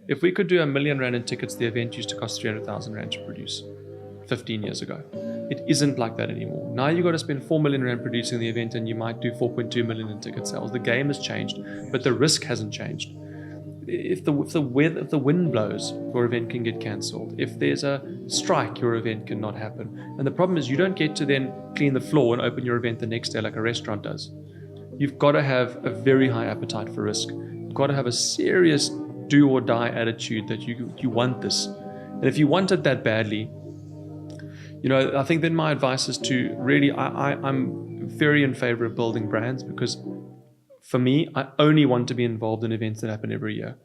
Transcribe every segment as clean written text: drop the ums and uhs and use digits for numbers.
If we could do R1 million in tickets, the event used to cost 300,000 Rand to produce 15 years ago. It isn't like that anymore. Now you've got to spend 4 million Rand producing the event and you might do 4.2 million in ticket sales. The game has changed, but the risk hasn't changed. If the wind blows, your event can get cancelled. If there's a strike, your event cannot happen. And the problem is you don't get to then clean the floor and open your event the next day like a restaurant does. You've got to have a very high appetite for risk. You've got to have a serious do or die attitude that you want this. And if you want it that badly, I think then my advice is to really, I'm very in favor of building brands, because for me, I only want to be involved in events that happen every year.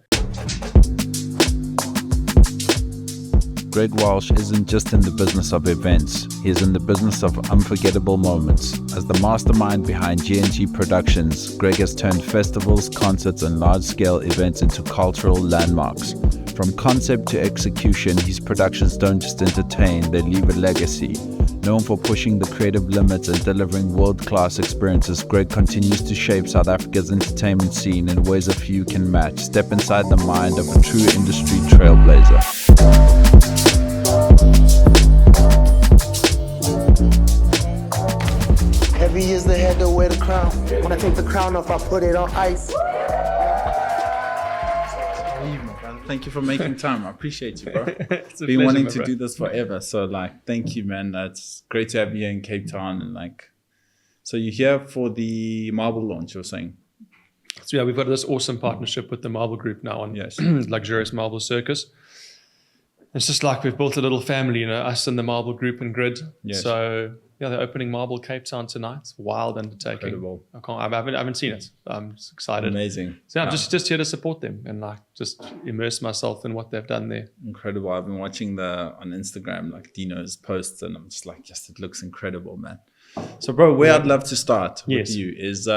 Greg Walsh isn't just in the business of events, he is in the business of unforgettable moments. As the mastermind behind G&G Productions, Greg has turned festivals, concerts and large-scale events into cultural landmarks. From concept to execution, his productions don't just entertain, they leave a legacy. Known for pushing the creative limits and delivering world-class experiences, Greg continues to shape South Africa's entertainment scene in ways a few can match. Step inside the mind of a true industry trailblazer. Heavy is the head to wear the crown. When I take the crown off, I put it on ice. Thank you for making time. I appreciate you, bro. It's a Been pleasure, wanting my to bro. do this forever. So thank you, man. It's great to have you here in Cape Town. And so you're here for the Marble launch, you're saying? So yeah, we've got this awesome partnership with the Marble Group now on Yes. Luxurious MArbel Circus. It's just like we've built a little family, us and the Marble Group and Grid. Yes. So yeah, they're opening Marble Cape Town tonight. It's a wild undertaking. Incredible. I haven't seen it. I'm just excited. Amazing. So yeah, I'm just here to support them and just immerse myself in what they've done there. Incredible. I've been watching on Instagram, Dino's posts, and I'm just yes, it looks incredible, man. So bro, where I'd love to start with Yes. you is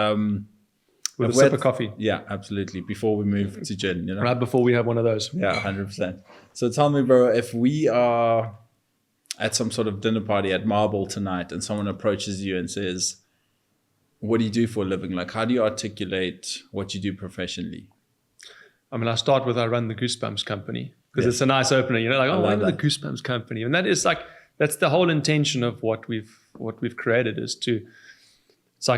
With a sip of coffee. Yeah, absolutely. Before we move to gin, Right before we have one of those. Yeah, 100%. So tell me, bro, if we are at some sort of dinner party at Marble tonight and someone approaches you and says, what do you do for a living? How do you articulate what you do professionally? I start with I run the Goosebumps company, because Yes. it's a nice opening. I love run the that. Goosebumps company. And that is that's the whole intention of what we've created, is to, it's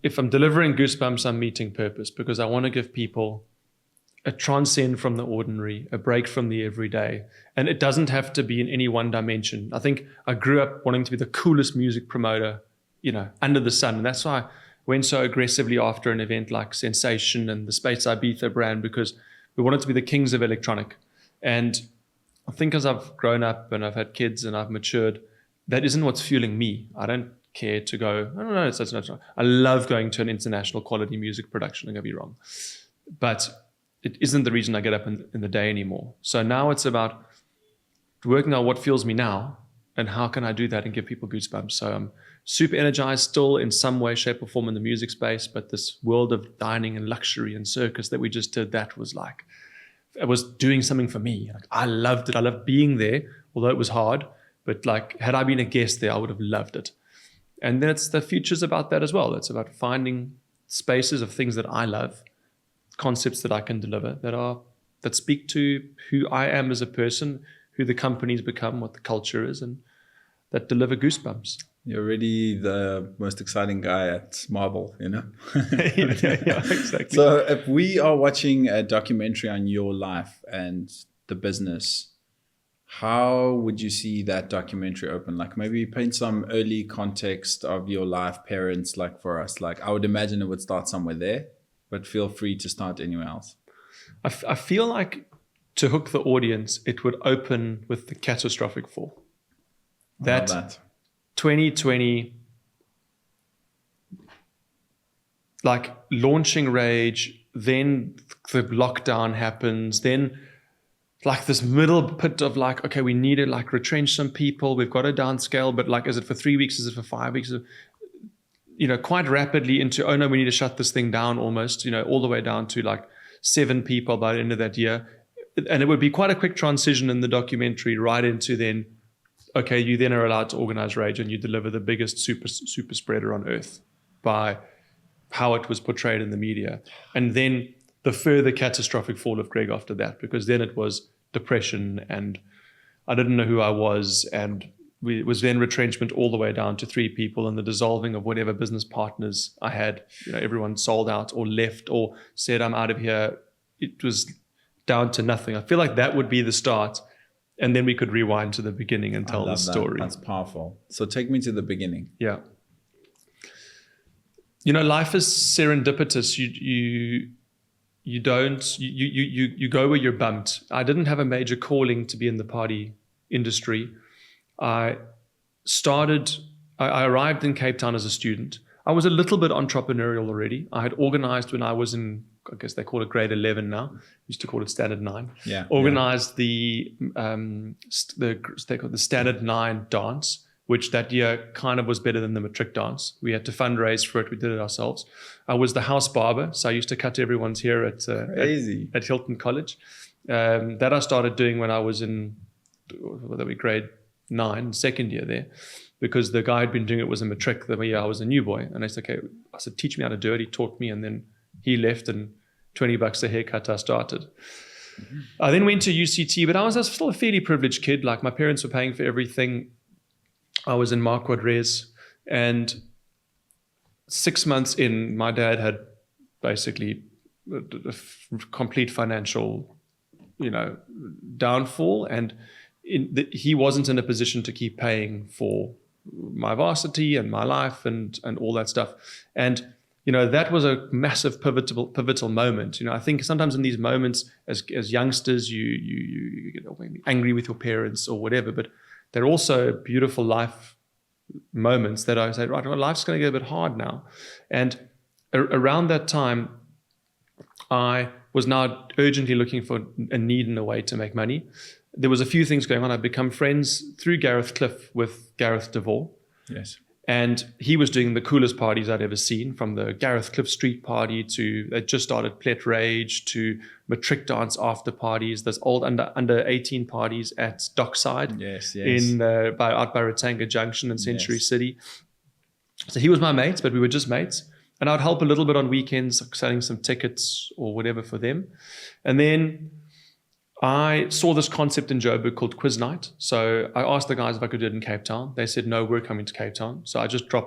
if I'm delivering Goosebumps, I'm meeting purpose, because I want to give people a transcend from the ordinary, a break from the everyday. And it doesn't have to be in any one dimension. I think I grew up wanting to be the coolest music promoter, under the sun. And that's why I went so aggressively after an event like Sensation and the Space Ibiza brand, because we wanted to be the kings of electronic. And I think as I've grown up and I've had kids and I've matured, that isn't what's fueling me. I don't care to go, I don't know, it's not. I love going to an international quality music production, don't get me wrong. But it isn't the reason I get up in the day anymore. So now it's about working out what fuels me now and how can I do that and give people goosebumps. So I'm super energized still in some way, shape or form in the music space, but this world of dining and luxury and circus that we just did, that was it was doing something for me. I loved it. I loved being there, although it was hard, but had I been a guest there, I would have loved it. And then the future's about that as well. It's about finding spaces of things that I love, concepts that I can deliver that speak to who I am as a person, who the company's become, what the culture is, and that deliver goosebumps. You're really the most exciting guy at Marble, yeah, exactly. So if we are watching a documentary on your life and the business, how would you see that documentary open? Maybe paint some early context of your life, parents, for us. I would imagine it would start somewhere there, but feel free to start anywhere else. I feel like to hook the audience, it would open with the catastrophic fall. That 2020, launching Rage, then the lockdown happens, then this middle pit of okay, we need to retrench some people, we've got to downscale, but is it for 3 weeks, is it for 5 weeks? Quite rapidly into, oh no, we need to shut this thing down almost, all the way down to 7 people by the end of that year. And it would be quite a quick transition in the documentary right into then, okay, you then are allowed to organize Rage and you deliver the biggest super spreader on earth by how it was portrayed in the media. And then the further catastrophic fall of Greg after that, because then it was depression and I didn't know who I was, and it was then retrenchment all the way down to 3 people and the dissolving of whatever business partners I had. Everyone sold out or left or said, I'm out of here. It was down to nothing. I feel like that would be the start. And then we could rewind to the beginning and tell the story. That's powerful. So take me to the beginning. Yeah. Life is serendipitous. You go where you're bumped. I didn't have a major calling to be in the party industry. I arrived in Cape Town as a student. I was a little bit entrepreneurial already. I had organized when I was in, I guess they call it grade 11 now. Used to call it Standard 9. Yeah. Organized the Standard 9 dance, which that year kind of was better than the matric dance. We had to fundraise for it. We did it ourselves. I was the house barber, so I used to cut everyone's hair at Hilton College. That I started doing when I was in grade 9, second year there, because the guy had been doing it was a matric the year I was a new boy. And I said, okay, teach me how to do it. He taught me, and then he left, and $20 a haircut I started. Mm-hmm. I then went to UCT, but I was still a fairly privileged kid. Like, my parents were paying for everything. I was in Marquardt Res, and 6 months in, my dad had basically a complete financial, downfall, and he wasn't in a position to keep paying for my varsity and my life and all that stuff. And that was a massive pivotal moment. I think sometimes in these moments, as youngsters, you get angry with your parents or whatever, but they're also beautiful life moments that I say, right, well, life's going to get a bit hard now. And around that time, I was now urgently looking for a need and a way to make money. There was a few things going on. I'd become friends through Gareth Cliff with Gareth DeVore. Yes. And he was doing the coolest parties I'd ever seen, from the Gareth Cliff Street party to, they just started Plet Rage, to matric dance after parties, those old under 18 parties at Dockside. Yes. Out by Ratanga Junction in Century City. So he was my mate, but we were just mates. And I'd help a little bit on weekends, selling some tickets or whatever for them. And then I saw this concept in Joburg called Quiz Night. So I asked the guys if I could do it in Cape Town. They said, no, we're coming to Cape Town. So I just I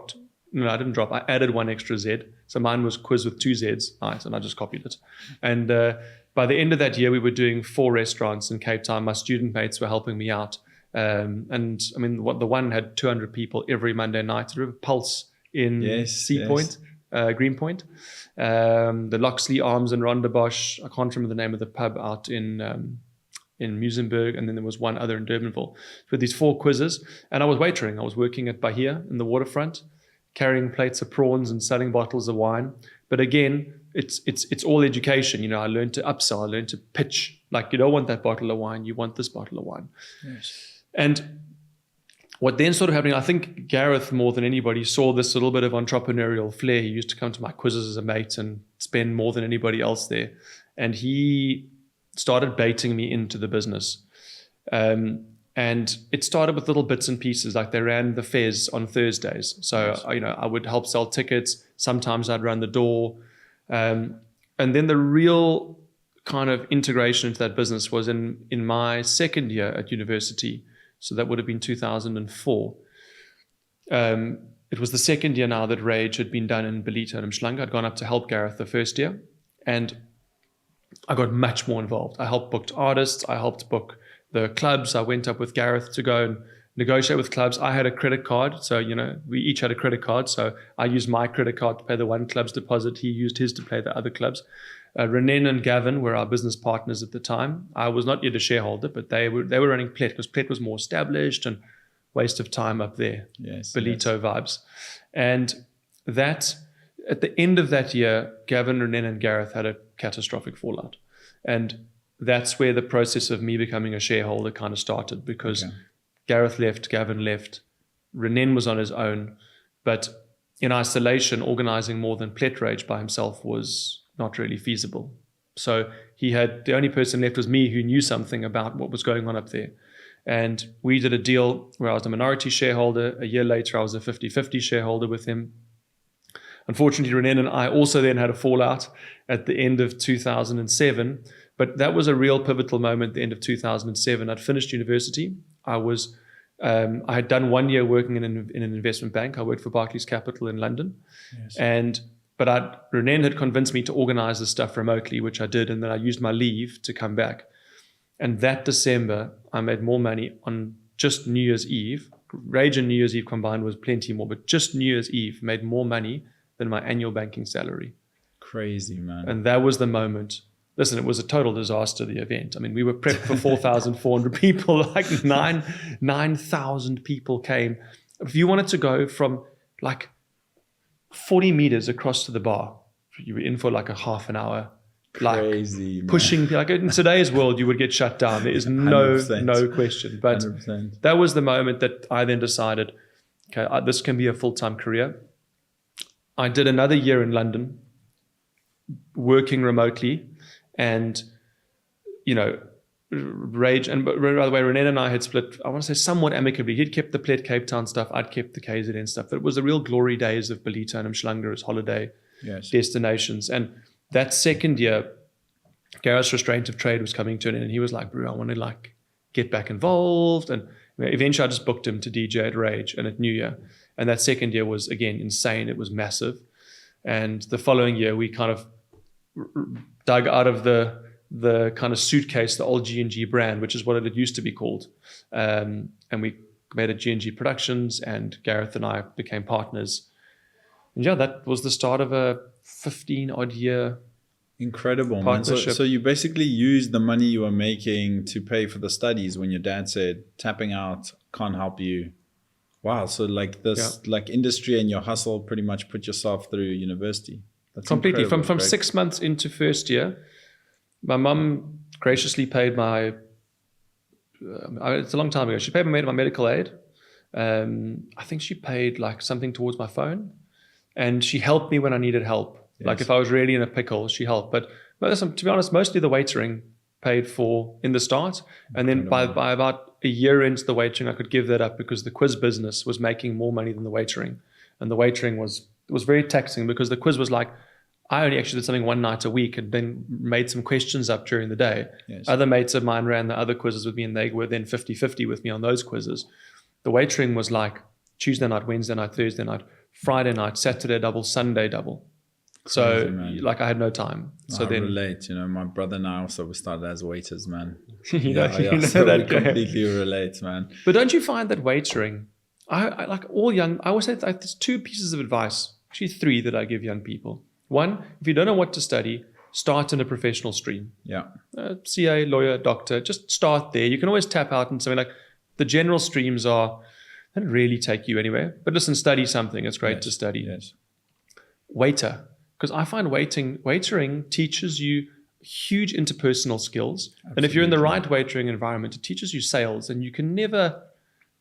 didn't drop. I added one extra Z. So mine was Quiz with 2 Zs. Nice. And I just copied it. And by the end of that year, we were doing 4 restaurants in Cape Town. My student mates were helping me out. And I mean, the one had 200 people every Monday night. River Pulse in Sea Point, Greenpoint. The Loxley Arms in Rondebosch. I can't remember the name of the pub out in Muizenberg, and then there was one other in Durbanville. With these 4 quizzes, and I was waitering. I was working at Bahia in the waterfront, carrying plates of prawns and selling bottles of wine. But again, it's all education. I learned to upsell. I learned to pitch. Like, you don't want that bottle of wine, you want this bottle of wine. Yes. And what then started happening, I think Gareth more than anybody saw this little bit of entrepreneurial flair. He used to come to my quizzes as a mate and spend more than anybody else there. And he started baiting me into the business. And it started with little bits and pieces, like they ran the fairs on Thursdays. So, I would help sell tickets. Sometimes I'd run the door. And then the real kind of integration into that business was in my second year at university. So that would have been 2004. It was the second year now that Rage had been done in Ballito and Mshlanga. I'd gone up to help Gareth the first year. And I got much more involved. I helped book artists. I helped book the clubs. I went up with Gareth to go and negotiate with clubs. I had a credit card. So, we each had a credit card. So I used my credit card to pay the one club's deposit. He used his to pay the other clubs. Renan and Gavin were our business partners at the time. I was not yet a shareholder, but they were running Plet, because Plet was more established, and waste of time up there. Yes. Ballito vibes. And that, at the end of that year, Gavin, Renan, and Gareth had a catastrophic fallout. And that's where the process of me becoming a shareholder kind of started, because Gareth left, Gavin left, Renan was on his own. But in isolation, organizing more than Plet Rage by himself was not really feasible. So the only person left was me, who knew something about what was going on up there. And we did a deal where I was a minority shareholder. A year later, I was a 50-50 shareholder with him. Unfortunately, René and I also then had a fallout at the end of 2007. But that was a real pivotal moment at the end of 2007. I'd finished university. I had done 1 year working in an investment bank. I worked for Barclays Capital in London. Yes. But René had convinced me to organize this stuff remotely, which I did. And then I used my leave to come back. And that December, I made more money on just New Year's Eve. Rage and New Year's Eve combined was plenty more, but just New Year's Eve made more money than my annual banking salary. Crazy, man. And that was the moment. Listen, it was a total disaster, the event. I mean, we were prepped for 4,400 people, like 9,000 people came. If you wanted to go from like 40 meters across to the bar, you were in for like a half an hour. Crazy, like pushing, like in today's world, you would get shut down. There is no question. But 100%. That was the moment that I then decided, okay, this can be a full-time career. I did another year in London, working remotely, and Rage. And by the way, René and I had split, I want to say somewhat amicably. He'd kept the Plet Cape Town stuff, I'd kept the KZN stuff. But it was the real glory days of Ballito and Umhlanga as holiday destinations. And that second year, Gareth's restraint of trade was coming to an end, and he was like, "Bro, I want to like get back involved." And eventually, I just booked him to DJ at Rage and at New Year. And that second year was again insane. It was massive. And the following year, we kind of dug out of the kind of suitcase the old G&G brand, which is what it used to be called, and we made a G&G Productions, and Gareth and I became partners. And yeah, that was the start of a 15-odd year incredible partnership. Man. So you basically used the money you were making to pay for the studies when your dad said, tapping out can't help you. Wow. So like this, like industry and your hustle pretty much put yourself through university. That's completely. From 6 months into first year, my mum graciously paid my, it's a long time ago, she paid my medical aid. I think she paid like something towards my phone. And she helped me when I needed help. Yes. Like if I was really in a pickle, she helped. But listen, to be honest, mostly the waitering paid for in the start. And then by about a year into the waitering, I could give that up because the quiz business was making more money than the waitering. And the waitering was very taxing because the quiz was like, I only actually did something one night a week and then made some questions up during the day. Yes. Other mates of mine ran the other quizzes with me, and they were then 50-50 with me on those quizzes. The waitering was like Tuesday night, Wednesday night, Thursday night, Friday night, Saturday double, Sunday double. So like I had no time. So then relate, my brother and I also started as waiters, man. So that we completely relate, man. But don't you find that waitering, I like all young, I always say there's two pieces of advice, actually three that I give young people. One, if you don't know what to study, start in a professional stream. Yeah. CA, lawyer, doctor, just start there. You can always tap out and something like the general streams they don't really take you anywhere. But listen, study something. It's great to study. Yes. Waiter. Because I find waitering teaches you huge interpersonal skills. Absolutely. And if you're in the right waitering environment, it teaches you sales. And you can never,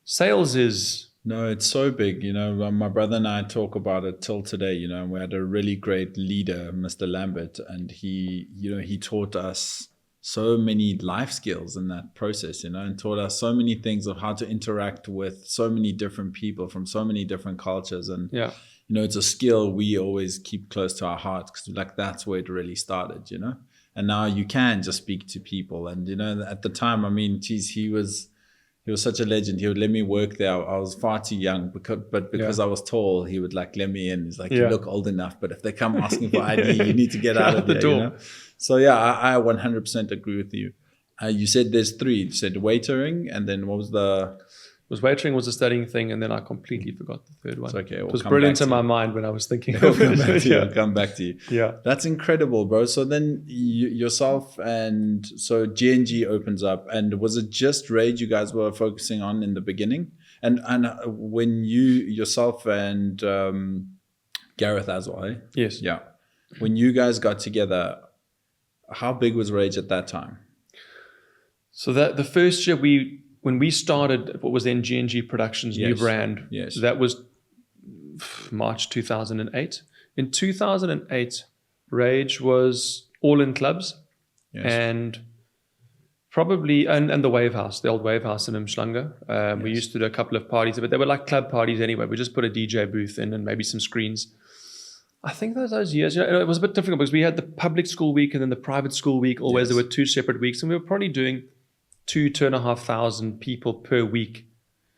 sales is... No, it's so big. My brother and I talk about it till today, we had a really great leader, Mr. Lambert, and he taught us so many life skills in that process, and taught us so many things of how to interact with so many different people from so many different cultures. And, it's a skill we always keep close to our hearts because like that's where it really started, and now you can just speak to people. And, at the time, I mean, geez, he was such a legend. He would let me work there. I was far too young, because I was tall, he would like let me in. He's like, you look old enough, but if they come asking for ID, you need to get out of the door. So yeah, I 100% agree with you. You said there's three. You said waitering, and then what was the... Waitering was a studying thing, and then I completely forgot the third one. It's okay. It was brilliant in my mind when I was thinking of it. I'll come back to you. Yeah. That's incredible, bro. So then yourself and so G&G opens up, and was it just Rage you guys were focusing on in the beginning? And when you yourself and Gareth as well, eh? Yes. Yeah. When you guys got together, how big was Rage at that time? So that the first year when we started what was then G&G Productions, new brand, that was March 2008. In 2008, Rage was all in clubs and probably, and the Wave House, the old Wave House in Umhlanga. We used to do a couple of parties, but they were like club parties anyway. We just put a DJ booth in and maybe some screens. I think those years, it was a bit difficult because we had the public school week and then the private school week. Always there were 2 separate weeks, and we were probably doing 2,500 people per week.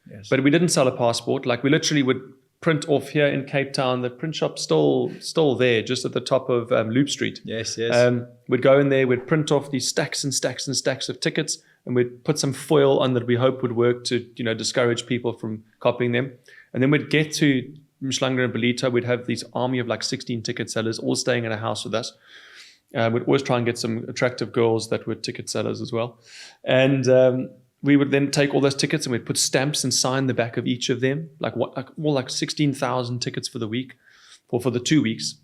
Yes. But we didn't sell a passport. Like we literally would print off here in Cape Town. The print shop's still there, just at the top of Loop Street. Yes, yes. We'd go in there, we'd print off these stacks and stacks and stacks of tickets, and we'd put some foil on that we hope would work to, discourage people from copying them. And then we'd get to Mshlanga and Ballito. We'd have this army of like 16 ticket sellers all staying in a house with us. We'd always try and get some attractive girls that were ticket sellers as well. And we would then take all those tickets and we'd put stamps and sign the back of each of them, more like 16,000 tickets for the week, or for the 2 weeks.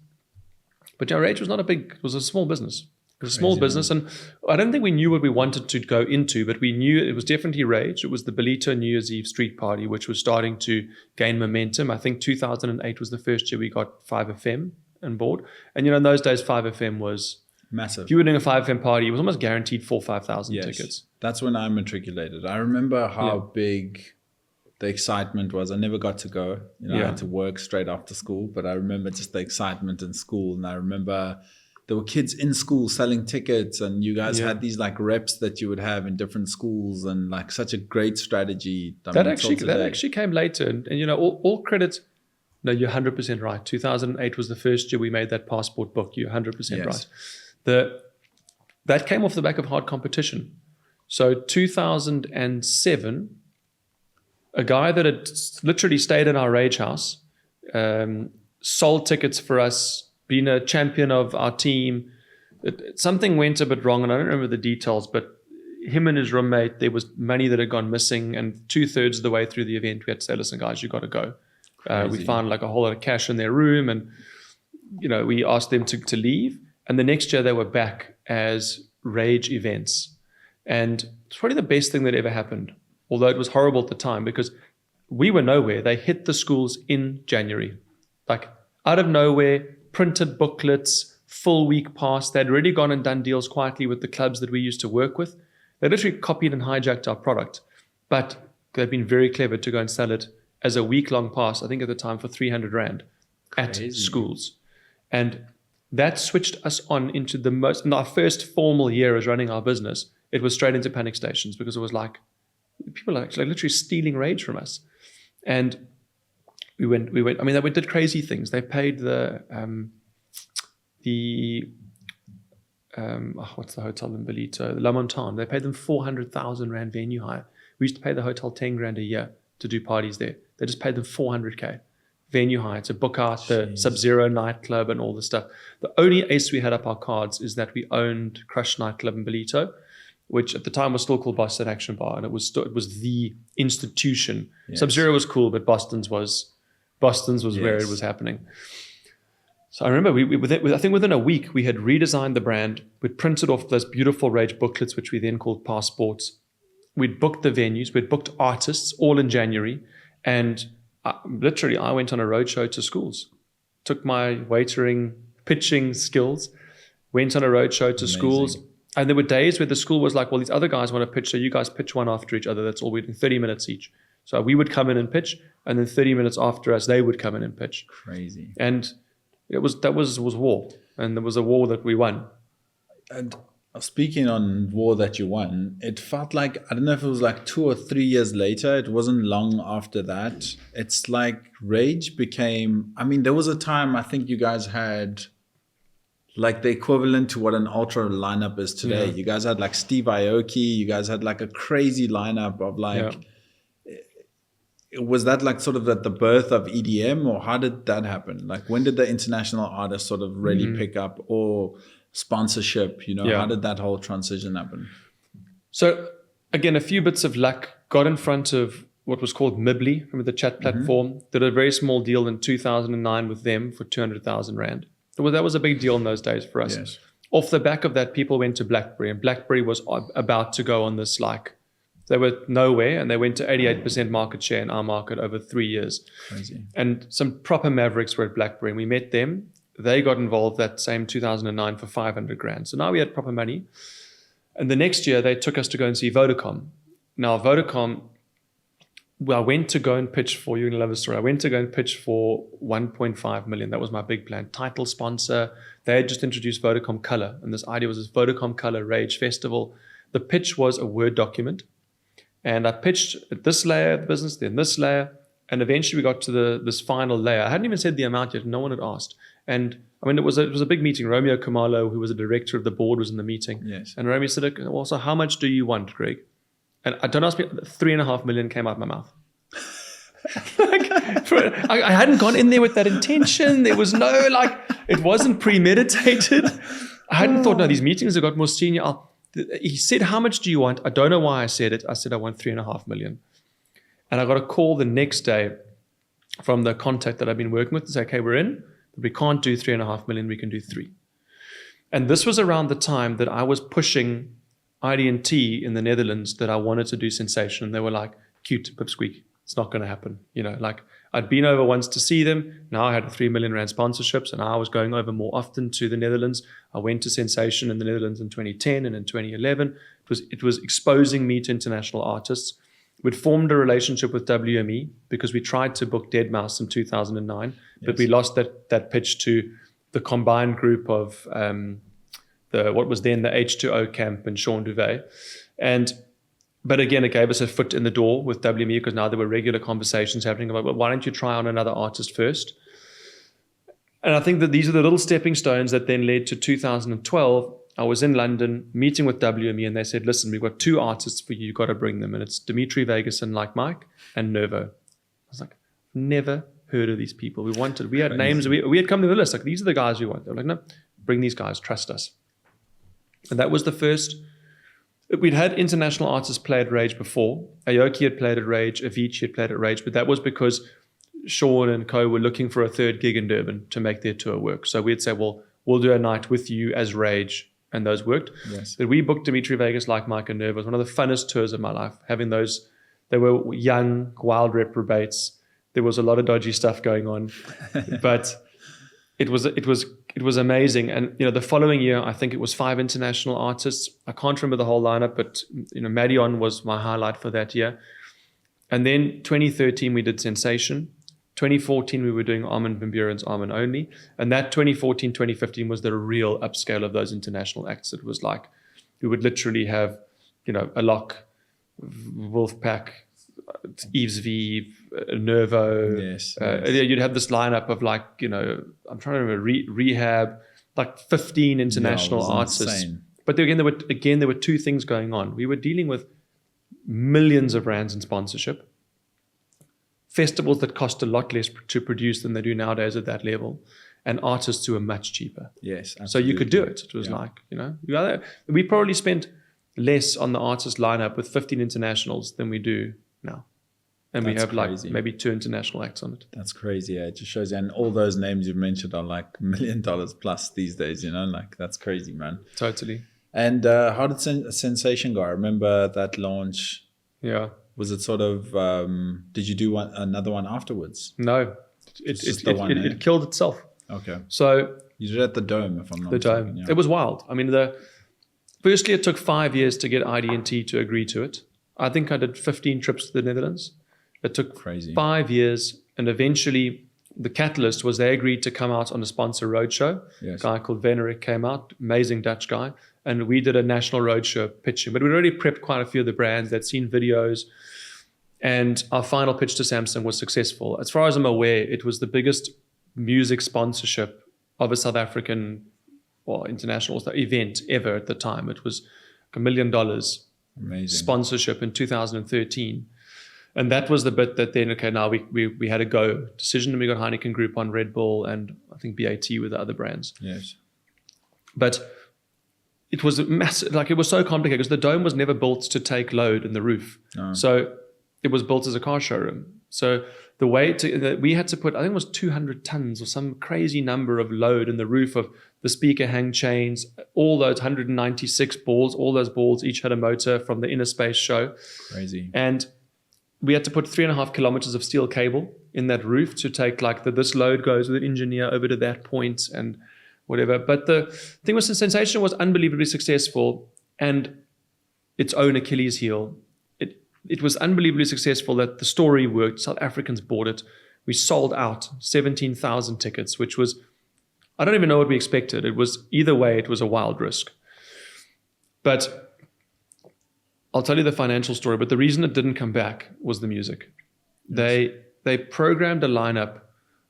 But Rage was not it was a small business. It was a small business, and I don't think we knew what we wanted to go into, but we knew it was definitely Rage. It was the Ballito New Year's Eve street party, which was starting to gain momentum. I think 2008 was the first year we got 5FM on board. And, in those days, 5FM was massive. If you were doing a 5FM party, it was almost guaranteed 5,000 tickets. That's when I matriculated. I remember how big the excitement was. I never got to go. I had to work straight after school, but I remember just the excitement in school. And I remember there were kids in school selling tickets, and you guys had these like reps that you would have in different schools, and like such a great strategy. That actually came later. And all credit. No, you're 100% right. 2008 was the first year we made that passport book. You're 100% right. That came off the back of hard competition. So 2007, a guy that had literally stayed in our Rage house, sold tickets for us, been a champion of our team. Something went a bit wrong, and I don't remember the details, but him and his roommate, there was money that had gone missing, and 2/3 of the way through the event, we had to say, listen, guys, you got to go. We found like a whole lot of cash in their room, and we asked them to leave. And the next year they were back as Rage events. And it's probably the best thing that ever happened, although it was horrible at the time because we were nowhere. They hit the schools in January, like out of nowhere, printed booklets, full week pass. They'd already gone and done deals quietly with the clubs that we used to work with. They literally copied and hijacked our product, but they've been very clever to go and sell it as a week-long pass, I think at the time for 300 Rand at schools. And that switched us on into in our first formal year as running our business, it was straight into panic stations because it was like, people are actually literally stealing Rage from us. And we went, I mean, they did crazy things. They paid what's the hotel in Ballito? La Montagne. They paid them 400,000 Rand venue hire. We used to pay the hotel 10 grand a year to do parties there. They just paid them 400K venue hire to book out the Sub-Zero nightclub and all the stuff. The only ace we had up our cards is that we owned Crush nightclub in Ballito, which at the time was still called Boston Action Bar, and it was the institution. Yes. Sub-Zero was cool, but Boston's was where it was happening. So I remember I think within a week we had redesigned the brand. We'd printed off those beautiful Rage booklets, which we then called passports. We'd booked the venues. We'd booked artists all in January, and I went on a roadshow to schools, took my waitering, pitching skills, went on a roadshow to schools. And there were days where the school was like, well, these other guys want to pitch, so you guys pitch one after each other. That's all we're doing, 30 minutes each. So we would come in and pitch, and then 30 minutes after us, they would come in and pitch. Crazy. And that was war. And there was a war that we won. And speaking on war that you won, it felt like, I don't know if it was like 2 or 3 years later, it wasn't long after that. It's like Rage became, I mean, there was a time I think you guys had like the equivalent to what an ultra lineup is today. Yeah. You guys had like Steve Aoki, you guys had like a crazy lineup of like, was that like sort of at the birth of EDM, or how did that happen? Like when did the international artists sort of really pick up, or sponsorship, how did that whole transition happen? So again, a few bits of luck, got in front of what was called Mibly, remember the chat platform, did a very small deal in 2009 with them for 200,000 Rand. That was a big deal in those days for us. Yes. Off the back of that, people went to BlackBerry, and BlackBerry was about to go on this like, they were nowhere, and they went to 88% market share in our market over 3 years. Crazy. And some proper mavericks were at BlackBerry, and we met them. They got involved that same 2009 for 500 grand. So now we had proper money. And the next year, they took us to go and see Vodacom. Now, Vodacom, I went to go and pitch for, you're going to love the story. I went to go and pitch for 1.5 million. That was my big plan. Title sponsor. They had just introduced Vodacom Color. And this idea was this Vodacom Color Rage Festival. The pitch was a Word document. And I pitched at this layer of the business, then this layer. And eventually we got to this final layer. I hadn't even said the amount yet. No one had asked. And I mean, it was a big meeting. Romeo Kamalo, who was the director of the board, was in the meeting. Yes. And Romeo said, well, so how much do you want, Greg? And I don't ask me, 3.5 million came out of my mouth. I hadn't gone in there with that intention. There was no, it wasn't premeditated. I hadn't thought, no, these meetings have got more senior. He said, how much do you want? I don't know why I said it. I said, I want 3.5 million. And I got a call the next day from the contact that I've been working with to say, okay, we're in, but we can't do 3.5 million. We can do 3. And this was around the time that I was pushing ID&T in the Netherlands that I wanted to do sensation. And they were like, cute, pipsqueak. It's not going to happen. I'd been over once to see them. Now I had a 3 million rand sponsorships, and I was going over more often to the Netherlands. I went to Sensation in the Netherlands in 2010 and in 2011. It was exposing me to international artists. We'd formed a relationship with WME because we tried to book Deadmau5 in 2009, but we lost that pitch to the combined group of what was then the H2O camp and Sean Duvet. But again, it gave us a foot in the door with WME because now there were regular conversations happening about, well, why don't you try on another artist first? And I think that these are the little stepping stones that then led to 2012. I was in London meeting with WME, and they said, listen, we've got 2 artists for you. You've got to bring them. And it's Dimitri Vegas and Like Mike and Nervo. I was like, never heard of these people. We had names. We had come to the list. Like, these are the guys we want. They're like, no, bring these guys. Trust us. And that was the first. We'd had international artists play at Rage before. Aoki had played at Rage. Avicii had played at Rage. But that was because Sean and co were looking for a 3rd gig in Durban to make their tour work. So we'd say, well, we'll do a night with you as Rage. And those worked. Yes. But we booked Dimitri Vegas, Like Mike and Nervo. It was one of the funnest tours of my life. Having those, they were young, wild reprobates. There was a lot of dodgy stuff going on. But it was amazing. And the following year, I think it was 5 international artists. I can't remember the whole lineup, but Madion was my highlight for that year. And then 2013 we did Sensation. 2014 we were doing Armin van Buuren's Armin Only. And that 2014, 2015 was the real upscale of those international acts. It was like we would literally have, Alok, Wolfpack, Yves V, Nervo. Yes. You'd have this lineup of I'm trying to remember, Rehab, like 15 international artists. Insane. But there were 2 things going on. We were dealing with millions of rands in sponsorship, festivals that cost a lot less to produce than they do nowadays at that level, and artists who are much cheaper. Yes, absolutely. So you could do it. It was we probably spent less on the artist lineup with 15 internationals than we do now. And we have crazy. Maybe 2 international acts on it. That's crazy. Yeah. It just shows you. And all those names you've mentioned are like $1 million plus these days, that's crazy, man. Totally. And how did Sensation go? I remember that launch. Yeah. Was it sort of, did you do another one afterwards? No. It killed itself. Okay. So you did it at the Dome, if I'm not mistaken. Dome. Yeah. It was wild. I mean, firstly, it took 5 years to get ID&T to agree to it. I think I did 15 trips to the Netherlands. It took 5 years, and eventually the catalyst was they agreed to come out on a sponsor roadshow. Yes. A guy called Venerick came out, amazing Dutch guy, and we did a national roadshow pitching. But we'd already prepped quite a few of the brands. They'd seen videos, and our final pitch to Samsung was successful. As far as I'm aware, it was the biggest music sponsorship of a South African or international event ever at the time. It was $1 million Amazing. Sponsorship in 2013. And that was the bit that then, now we had a go decision, and we got Heineken Group on Red Bull, and I think BAT with the other brands. Yes. But it was massive, it was so complicated because the Dome was never built to take load in the roof. No. So it was built as a car showroom. So the way we had to put, I think it was 200 tons or some crazy number of load in the roof of the speaker hang chains, all those 196 balls, all those balls each had a motor from the Inner Space show. Crazy. And we had to put 3.5 kilometers of steel cable in that roof to take this load goes with an engineer over to that point and whatever. But the thing was, the Sensation was unbelievably successful, and its own Achilles heel. it was unbelievably successful that the story worked. South Africans bought it. We sold out 17,000 tickets, which was, I don't even know what we expected. It was, either way, it was a wild risk. But I'll tell you the financial story, but the reason it didn't come back was the music. Yes. They programmed a lineup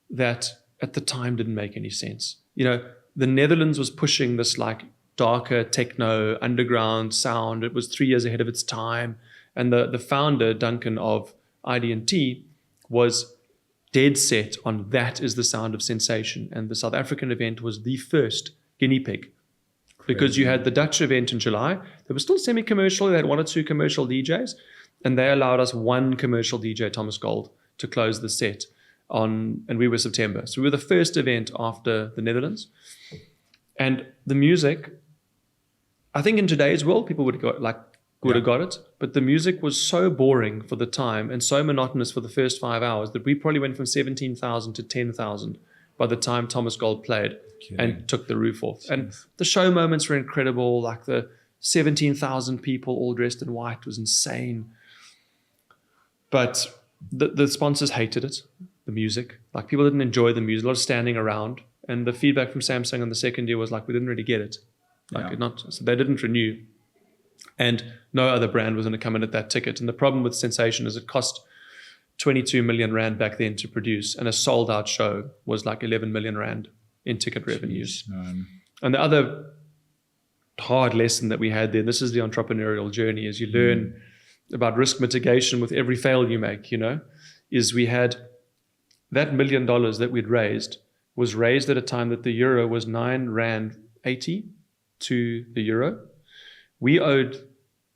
that at the time didn't make any sense. The Netherlands was pushing this like darker techno underground sound. It was 3 years ahead of its time. And the founder, Duncan, of ID&T was dead set on that is the sound of sensation. And the South African event was the first guinea pig. Crazy. Because you had the Dutch event in July. They were still semi-commercial. They had 1 or 2 commercial DJs. And they allowed us 1 commercial DJ, Thomas Gold, to close the set and we were September. So we were the first event after the Netherlands. And the music, I think in today's world, people would have got it. But the music was so boring for the time and so monotonous for the first 5 hours that we probably went from 17,000 to 10,000 by the time Thomas Gold played and took the roof off. And the show moments were incredible. Like the 17,000 people all dressed in white was insane. But the sponsors hated it, the music. Like people didn't enjoy the music, a lot of standing around. And the feedback from Samsung in the second year was like, we didn't really get it. So they didn't renew. And no other brand was going to come in at that ticket. And the problem with Sensation is it cost 22 million rand back then to produce. And a sold out show was like 11 million rand in ticket revenues. And the other hard lesson that we had there, this is the entrepreneurial journey, is you learn about risk mitigation with every fail you make, is we had that $1 million that we'd raised was raised at a time that the euro was 9 rand 80 to the euro. We owed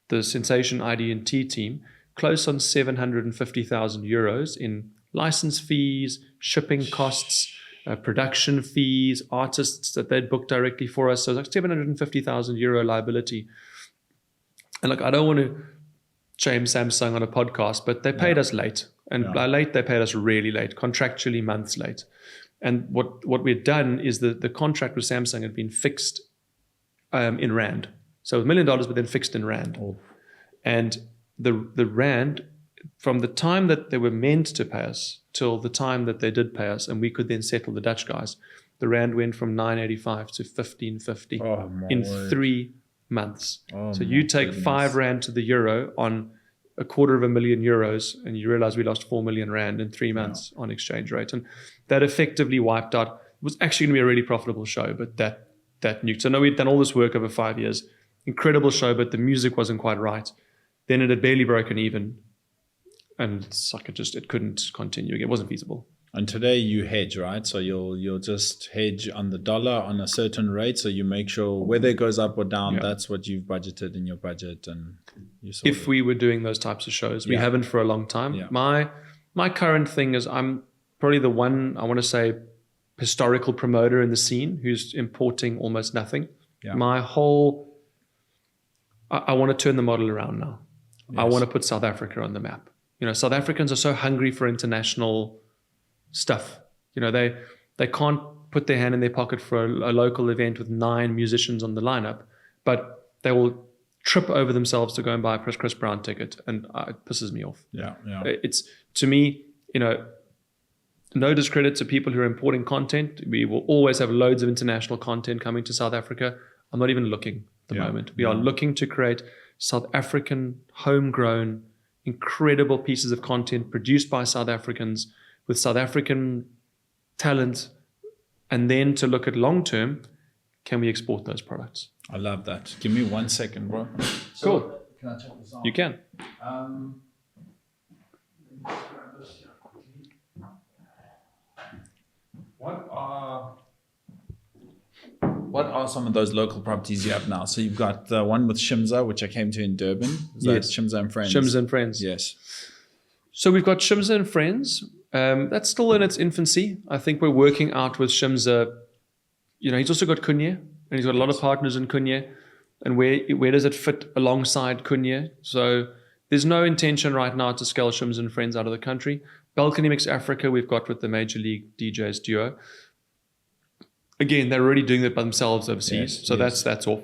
the Sensation ID&T team close on 750,000 euros in license fees, shipping costs, production fees, artists that they'd booked directly for us. So it was like 750,000 euro liability. And I don't want to shame Samsung on a podcast, but they paid us late. And by late, they paid us really late, contractually months late. And what we had done is the contract with Samsung had been fixed in rand. So $1 million, but then fixed in rand. Oh. And the rand, from the time that they were meant to pay us till the time that they did pay us, and we could then settle the Dutch guys, the rand went from 9.85 to 15.50 in 3 months. So you take 5 rand to the euro on €250,000 and you realize we lost 4 million rand in 3 months on exchange rate. And that effectively wiped out. It was actually going to be a really profitable show, but that nuked. So we'd done all this work over 5 years. Incredible show, but the music wasn't quite right. Then it had barely broken even. And it's like it couldn't continue. It wasn't feasible. And today you hedge, right? So you'll just hedge on the dollar on a certain rate. So you make sure whether it goes up or down, that's what you've budgeted in your budget. And if we were doing those types of shows, we haven't for a long time. Yeah. My current thing is I'm probably the one, I want to say, historical promoter in the scene who's importing almost nothing. Yeah. I want to turn the model around now. Yes. I want to put South Africa on the map. South Africans are so hungry for international stuff. They can't put their hand in their pocket for a local event with 9 musicians on the lineup, but they will trip over themselves to go and buy a Chris Brown ticket, and it pisses me off. Yeah. It's, to me, no discredit to people who are importing content. We will always have loads of international content coming to South Africa. I'm not even looking at the moment. We are looking to create South African, homegrown, incredible pieces of content produced by South Africans with South African talent, and then to look at long term, can we export those products? I love that. Give me 1 second, bro. Cool. Can I check this out? You can. What are some of those local properties you have now? So you've got the one with Shimza, which I came to in Durban. Is that Shimza and Friends? Shimza and Friends. Yes. So we've got Shimza and Friends. That's still in its infancy. I think we're working out with Shimza. He's also got Kunye, and he's got a lot of partners in Kunye. And where does it fit alongside Kunye? So there's no intention right now to scale Shimza and Friends out of the country. Balcony Mix Africa, we've got with the Major League DJs duo. Again, they're already doing that by themselves overseas. That's off.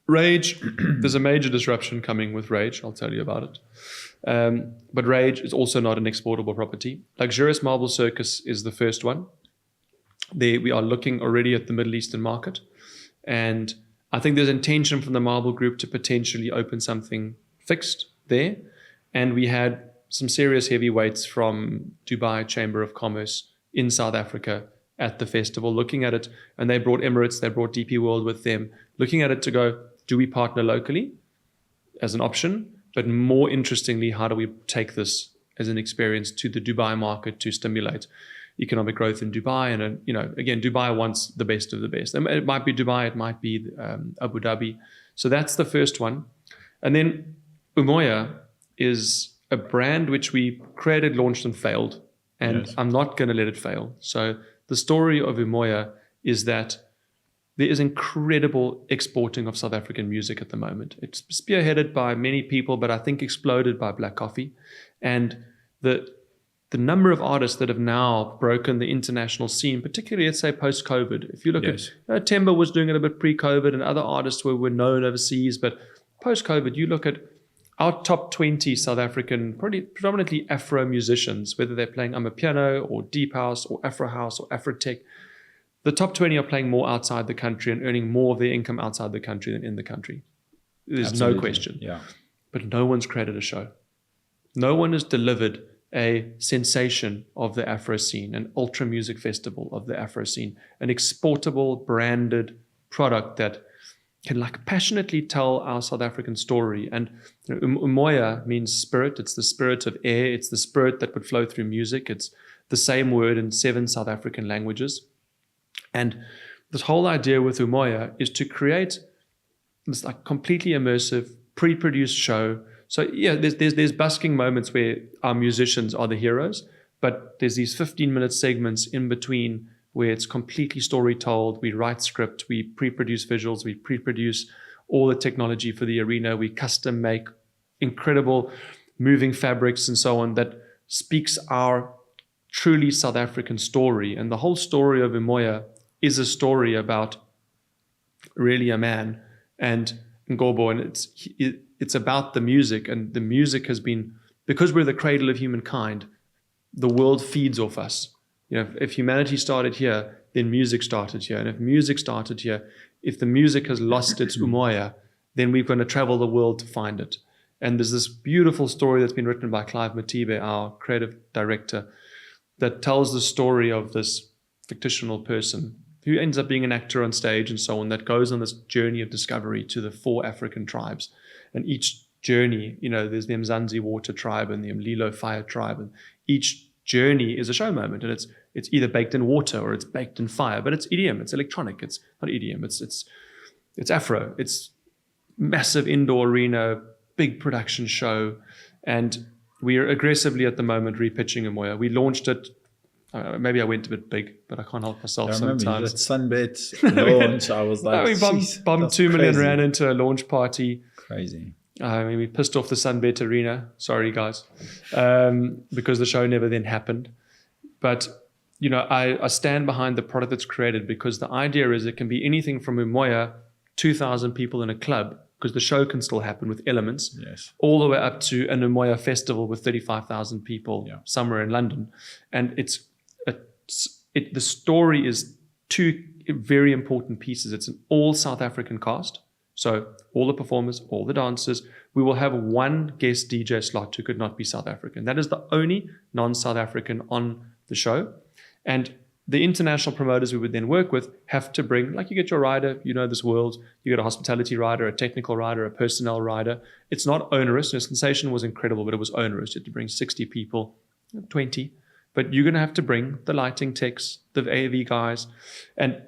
Rage, there's a major disruption coming with Rage. I'll tell you about it. But Rage is also not an exportable property. Luxurious MArbel Circus is the first one. There we are looking already at the Middle Eastern market. And I think there's intention from the MArbel Group to potentially open something fixed there. And we had some serious heavyweights from Dubai Chamber of Commerce in South Africa at the festival looking at it. And they brought Emirates, they brought DP World with them, looking at it to go, do we partner locally as an option? But more interestingly, how do we take this as an experience to the Dubai market to stimulate economic growth in Dubai? And, again, Dubai wants the best of the best. It might be Dubai, it might be Abu Dhabi. So that's the first one. And then Umoya is a brand which we created, launched, and failed. And yes. I'm not going to let it fail. So the story of Umoya is that there is incredible exporting of South African music at the moment. It's spearheaded by many people, but I think exploded by Black Coffee. And the number of artists that have now broken the international scene, particularly, let's say, post-COVID. If you look at, Temba was doing it a bit pre-COVID, and other artists were known overseas. But post-COVID, you look at our top 20 South African, predominantly Afro musicians, whether they're playing Amapiano or Deep House or Afro House or Afrotech, the top 20 are playing more outside the country and earning more of their income outside the country than in the country. There's Absolutely. No question. Yeah. But no one's created a show. No one has delivered a sensation of the Afro scene, an ultra music festival of the Afro scene, an exportable, branded product that can passionately tell our South African story. And Umoya means spirit. It's the spirit of air. It's the spirit that would flow through music. It's the same word in 7 South African languages. And this whole idea with Umoya is to create this completely immersive, pre-produced show. So there's busking moments where our musicians are the heroes, but there's these 15-minute segments in between where it's completely story told. We write script, we pre-produce visuals, we pre-produce all the technology for the arena, we custom make incredible moving fabrics and so on that speaks our truly South African story. And the whole story of Umoya is a story about really a man and Ngobo, and it's about the music, and the music has been, because we're the cradle of humankind, the world feeds off us. If humanity started here, then music started here. And if music started here, if the music has lost its Umoya, then we're going to travel the world to find it. And there's this beautiful story that's been written by Clive Matibe, our creative director, that tells the story of this fictional person who ends up being an actor on stage and so on, that goes on this journey of discovery to the 4 African tribes. And each journey, there's the Mzansi water tribe and the Mlilo fire tribe, and each journey is a show moment, and it's either baked in water or it's baked in fire, but it's EDM, it's electronic, it's not EDM, it's Afro, it's massive indoor arena, big production show, and we are aggressively at the moment repitching Umoya. We launched it. Maybe I went a bit big, but I can't help myself sometimes. I remember that Sunbet launch. I was like, we bombed 2 million rand into a launch party. Crazy. We pissed off the Sunbet Arena. Sorry, guys, because the show never then happened. But I stand behind the product that's created, because the idea is it can be anything from Umoya, 2,000 people in a club, because the show can still happen with elements, yes, all the way up to an Umoya festival with 35,000 people somewhere in London, and the story is 2 very important pieces. It's an all South African cast. So all the performers, all the dancers, we will have 1 guest DJ slot who could not be South African. That is the only non-South African on the show. And the international promoters we would then work with have to bring, you get your rider, this world, you get a hospitality rider, a technical rider, a personnel rider. It's not onerous. The sensation was incredible, but it was onerous. You had to bring 60 people, 20. But you're going to have to bring the lighting techs, the AV guys, and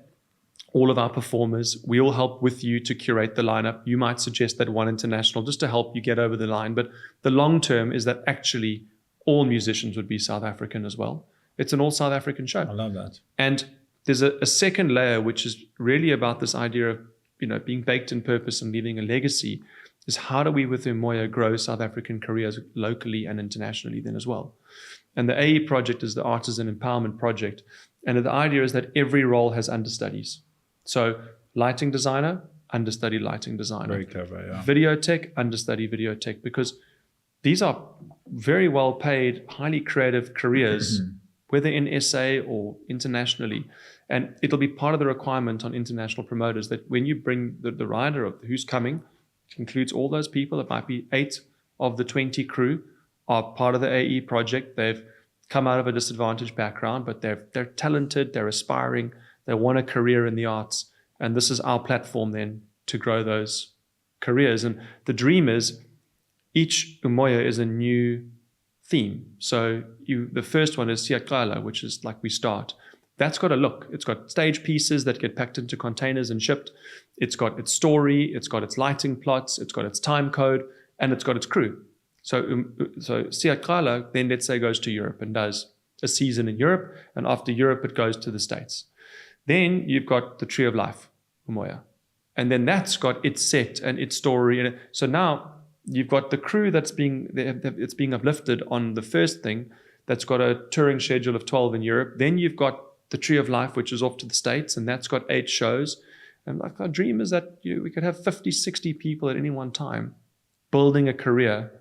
all of our performers. We all help with you to curate the lineup. You might suggest that one international just to help you get over the line. But the long term is that actually all musicians would be South African as well. It's an all South African show. I love that. And there's a second layer, which is really about this idea of, being baked in purpose and leaving a legacy, is how do we with Umoya grow South African careers locally and internationally then as well. And the AE project is the Artisan Empowerment Project. And the idea is that every role has understudies. So lighting designer, understudy lighting designer. Very clever, yeah. Video tech, understudy video tech, because these are very well paid, highly creative careers, whether in SA or internationally. And it'll be part of the requirement on international promoters that when you bring the rider of who's coming, it includes all those people. It might be 8 of the 20 crew are part of the AE project. They've come out of a disadvantaged background, but they're talented, they're aspiring, they want a career in the arts. And this is our platform then to grow those careers. And the dream is each Umoya is a new theme. So the first one is Siakala, which is like we start. That's got a look. It's got stage pieces that get packed into containers and shipped. It's got its story, it's got its lighting plots, it's got its time code, and it's got its crew. So Siakala then, let's say, goes to Europe and does a season in Europe, and after Europe it goes to the States. Then you've got the Tree of Life, Umoya. And then that's got its set and its story. And so now you've got the crew it's being uplifted on the first thing that's got a touring schedule of 12 in Europe. Then you've got the Tree of Life, which is off to the States, and that's got 8 shows. And like our dream is that we could have 50, 60 people at any one time building a career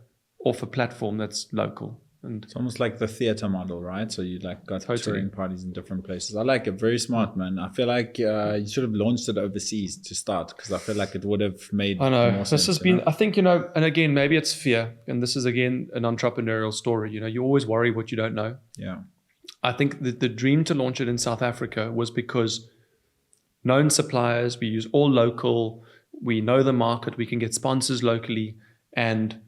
off a platform that's local. And it's almost like the theater model, right? So you like got totally. touring parties in different places. I like it. Very smart, man. I feel like you should have launched it overseas to start, because I feel like it would have made I know. more This sense, has been, I think, and again, maybe it's fear. And this is, again, an entrepreneurial story. You always worry what you don't know. Yeah. I think that the dream to launch it in South Africa was because known suppliers, we use all local, we know the market, we can get sponsors locally, and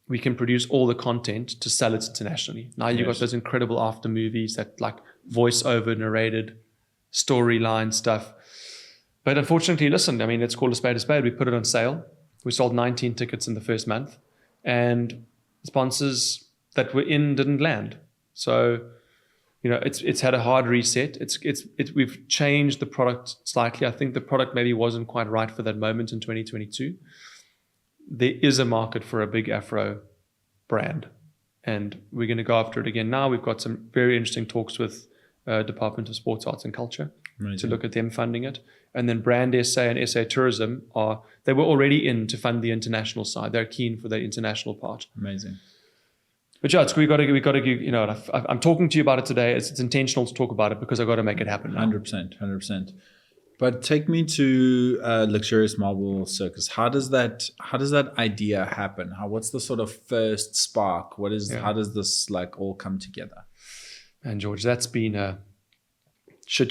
we can produce all the content to sell it internationally. Now you've got those incredible after movies that like voiceover narrated storyline stuff. But unfortunately, listen, let's call a spade a spade. We put it on sale. We sold 19 tickets in the first month, and sponsors that were in didn't land. So, it's had a hard reset. We've changed the product slightly. I think the product maybe wasn't quite right for that moment in 2022. There is a market for a big Afro brand, and we're going to go after it again. Now we've got some very interesting talks with Department of Sports, Arts and Culture. Amazing. To look at them funding it. And then Brand SA and SA Tourism they were already in to fund the international side. They're keen for the international part. Amazing. But yeah, we got to, I'm talking to you about it today. It's intentional to talk about it because I've got to make it happen now. 100%. But take me to Luxurious MArbel Circus. How does that idea happen? What's the sort of first spark? How does this like all come together? And George, that's been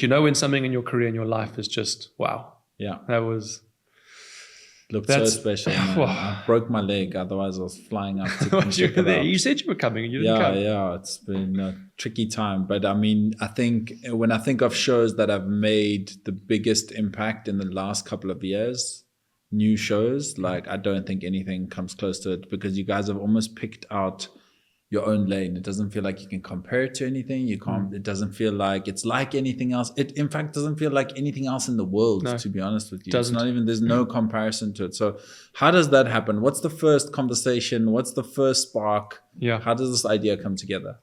when something in your career, in your life is just wow. Yeah. Looked so special, man. I broke my leg, otherwise I was flying up to come check it out. You said you were coming and you didn't come. Yeah, it's been a tricky time. But I think when I think of shows that have made the biggest impact in the last couple of years, new shows, like I don't think anything comes close to it, because you guys have almost picked out your own lane. It doesn't feel like you can compare it to anything. You can't. It doesn't feel like it's like anything else. It, in fact, doesn't feel like anything else in the world. No, to be honest with you, it's not even. There's no comparison to it. So, how does that happen? What's the first conversation? What's the first spark? Yeah. How does this idea come together?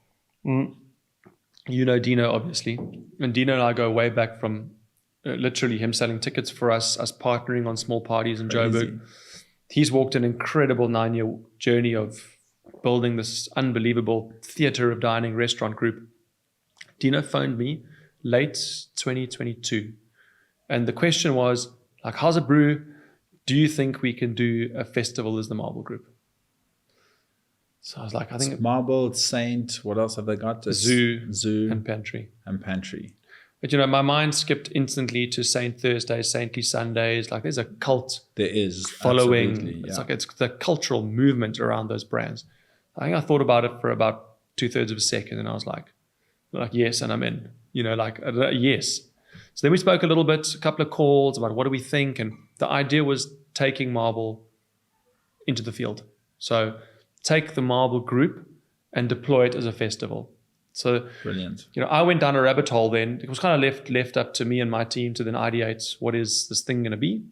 Dino, obviously, and Dino and I go way back from literally him selling tickets for us partnering on small parties in Joburg. He's walked an incredible 9-year journey of building this unbelievable theater of dining restaurant group. Dino phoned me late 2022. And the question was, like, how's it brew? Do you think we can do a festival as the MArbel Group? So I was like, I think... It's MArbel, it's Saint, what else have they got? Zoo and Pantry. But, my mind skipped instantly to Saint Thursdays, Saintly Sundays. Like, there's a cult following. Yeah. It's the cultural movement around those brands. I think I thought about it for about 2/3 of a second, and I was like, yes, and I'm in. Yes. So then we spoke a little bit, a couple of calls about what do we think, and the idea was taking MArbel into the field. So take the MArbel Group and deploy it as a festival. So brilliant. I went down a rabbit hole then. It was kind of left up to me and my team to then ideate what is this thing going to be.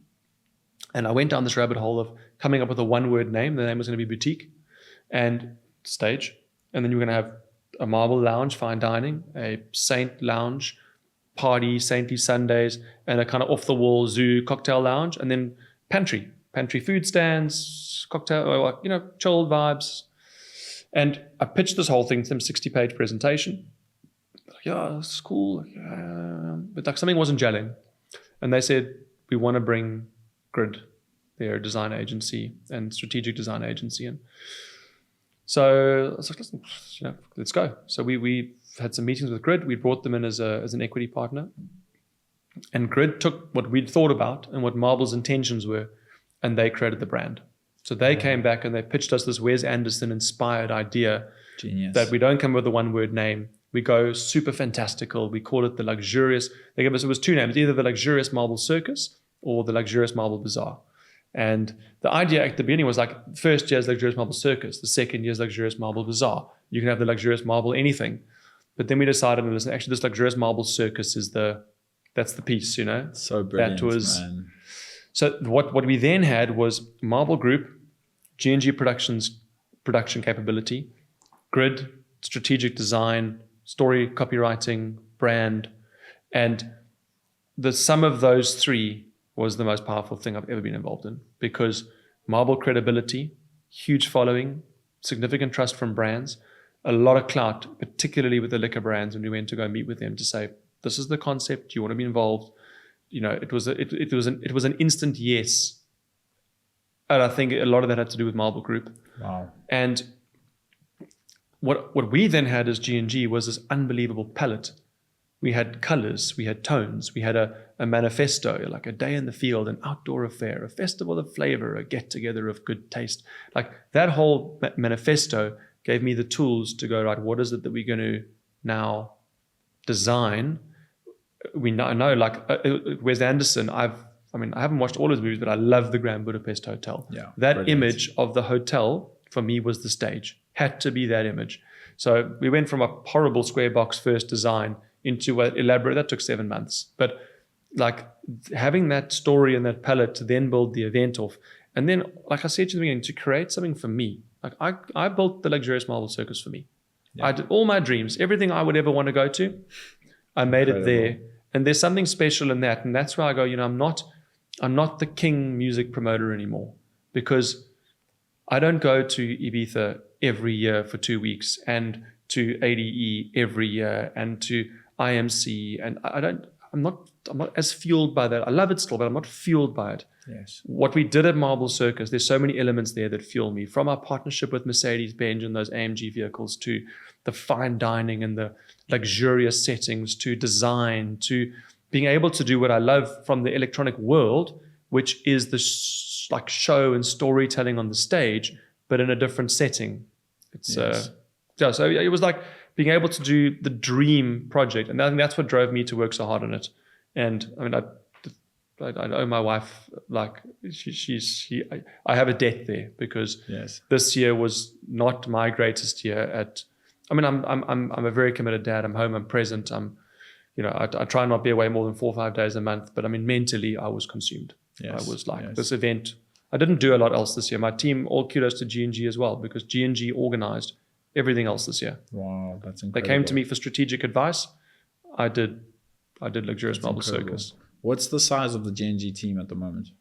And I went down this rabbit hole of coming up with a one-word name. The name was going to be Boutique and Stage. And then you were going to have a MArbel Lounge, fine dining, a Saint Lounge, party, Saintly Sundays, and a kind of off-the-wall zoo cocktail lounge. And then pantry food stands, cocktail, chilled vibes. And I pitched this whole thing to them, 60-page presentation. Yeah, it's cool. But like something wasn't gelling. And they said, we want to bring Grid, their design agency and strategic design agency in. So I was like, listen, let's go. So we had some meetings with Grid. We brought them in as an equity partner. And Grid took what we'd thought about and what MArbel's intentions were, and they created the brand. So they came back and they pitched us this Wes Anderson inspired idea. Genius. That we don't come with a one-word name. We go super fantastical. We call it the Luxurious. They gave us, it was 2 names, either the Luxurious MArbel Circus or the Luxurious MArbel Bazaar. And the idea at the beginning was like, first year's Luxurious MArbel Circus, the second year's Luxurious MArbel Bazaar. You can have the Luxurious MArbel anything. But then we decided, listen, actually this Luxurious MArbel Circus that's the piece, So brilliant, that was, man. So what we then had was MArbel Group, G&G Productions production capability, Grid, strategic design, story, copywriting, brand. And the sum of those 3 was the most powerful thing I've ever been involved in, because MArbel credibility, huge following, significant trust from brands, a lot of clout, particularly with the liquor brands when we went to go meet with them to say, this is the concept, do you want to be involved? It was an instant yes. And I think a lot of that had to do with MArbel Group. Wow. And what we then had as G&G was this unbelievable palette. We had colors, we had tones, we had a manifesto, like a day in the field, an outdoor affair, a festival of flavor, a get-together of good taste. Like that whole manifesto gave me the tools to go, right, what is it that we're going to now design? We know like Wes Anderson, I haven't watched all his movies, but I love the Grand Budapest Hotel. Yeah, that brilliant. image of the hotel for me was the stage. Had to be that image. So we went from a horrible square box first design into an elaborate, that took 7 months. But like having that story and that palette to then build the event off. And then, like I said to the beginning, to create something for me. Like I built the Luxurious MArbel Circus for me. Yeah. I did all my dreams, everything I would ever want to go to, I made it there. And there's something special in that. And that's why I go, I'm not the king music promoter anymore, because I don't go to Ibiza every year for 2 weeks and to ADE every year and to IMC. And I'm not as fueled by that. I love it still, but I'm not fueled by it. Yes. What we did at MArbel Circus, there's so many elements there that fuel me, from our partnership with Mercedes-Benz and those AMG vehicles, to the fine dining and the luxurious settings, to design, to being able to do what I love from the electronic world, which is the show and storytelling on the stage, but in a different setting. It's so it was like being able to do the dream project, and I think that's what drove me to work so hard on it. And I mean, I owe my wife, like I have a debt there, because this year was not my greatest year. I'm a very committed dad. I'm home. I'm present. I try not be away more than 4 or 5 days a month. But I mean, mentally, I was consumed. I was like, this event. I didn't do a lot else this year. My team, all kudos to G&G as well, because G&G organized everything else this year. Wow, that's incredible. They came to me for strategic advice. I did Luxurious MArbel Circus. What's the size of the G&G team at the moment?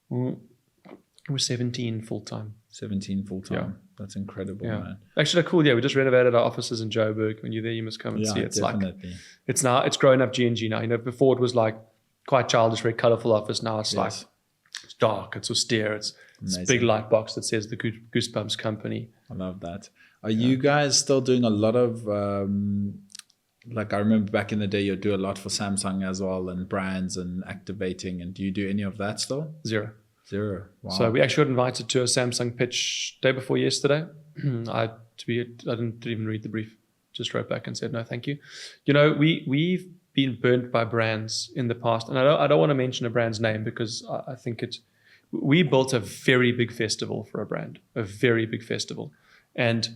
We're 17 full-time. 17 full-time. Yeah. That's incredible, man. Actually, cool. Yeah, we just renovated our offices in Joburg. When you're there, you must come and see it. It's definitely. It's grown up G&G now. Before it was like quite childish, very colorful office. Now it's like, it's dark, it's austere, it's a big light box that says the Goosebumps Company. I love that. Are you guys still doing a lot of, like I remember back in the day, you'd do a lot for Samsung as well, and brands and activating, and do you do any of that still? Zero. Wow. So we actually got invited to a Samsung pitch day before yesterday. I didn't even read the brief, just wrote back and said, no, thank you. We've been burnt by brands in the past, and I don't want to mention a brand's name, because I think we built a very big festival for a brand, a very big festival. And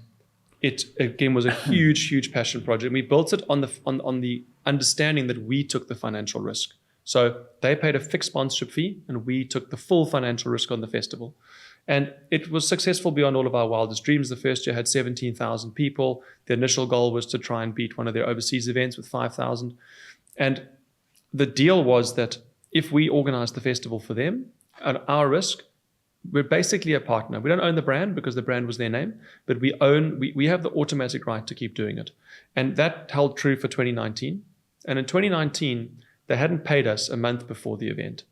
it again was a huge passion project. We built it on the understanding that we took the financial risk. So they paid a fixed sponsorship fee, and we took the full financial risk on the festival. And it was successful beyond all of our wildest dreams. The first year had 17,000 people. The initial goal was to try and beat one of their overseas events with 5,000. And the deal was that if we organized the festival for them, at our risk, we're basically a partner. We don't own the brand because the brand was their name, but we have the automatic right to keep doing it. And that held true for 2019. And in 2019, they hadn't paid us a month before the event.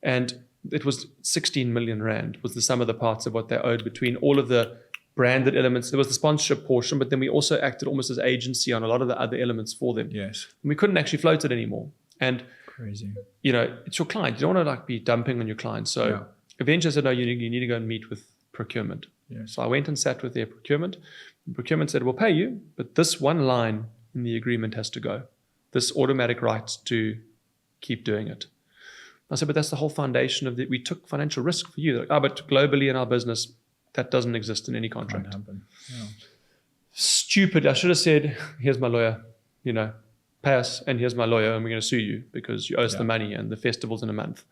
And it was 16 million rand was the sum of the parts of what they owed between all of the branded elements. There was the sponsorship portion, but then we also acted almost as agency on a lot of the other elements for them. Yes. And we couldn't actually float it anymore. And crazy. It's your client. You don't want to be dumping on your client. So eventually I said, no, you need to go and meet with procurement. Yes. So I went and sat with their procurement. And procurement said, we'll pay you, but this one line in the agreement has to go. This automatic right to keep doing it. I said, but that's the whole foundation of we took financial risk for you. Like, but globally in our business, that doesn't exist in any contract. Can't happen. Yeah. Stupid. I should have said, here's my lawyer, pay us, and here's my lawyer, and we're going to sue you because you owe us the money and the festival's in a month.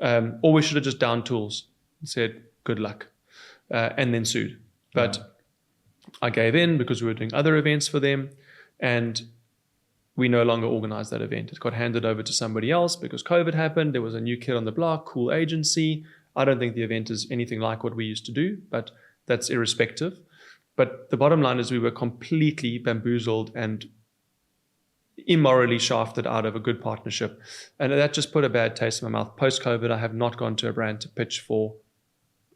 Or we should have just downed tools and said, good luck, and then sued. But I gave in because we were doing other events for them, and we no longer organized that event. It got handed over to somebody else because COVID happened. There was a new kid on the block, cool agency. I don't think the event is anything like what we used to do, but that's irrespective. But the bottom line is we were completely bamboozled and immorally shafted out of a good partnership. And that just put a bad taste in my mouth. Post-COVID, I have not gone to a brand to pitch for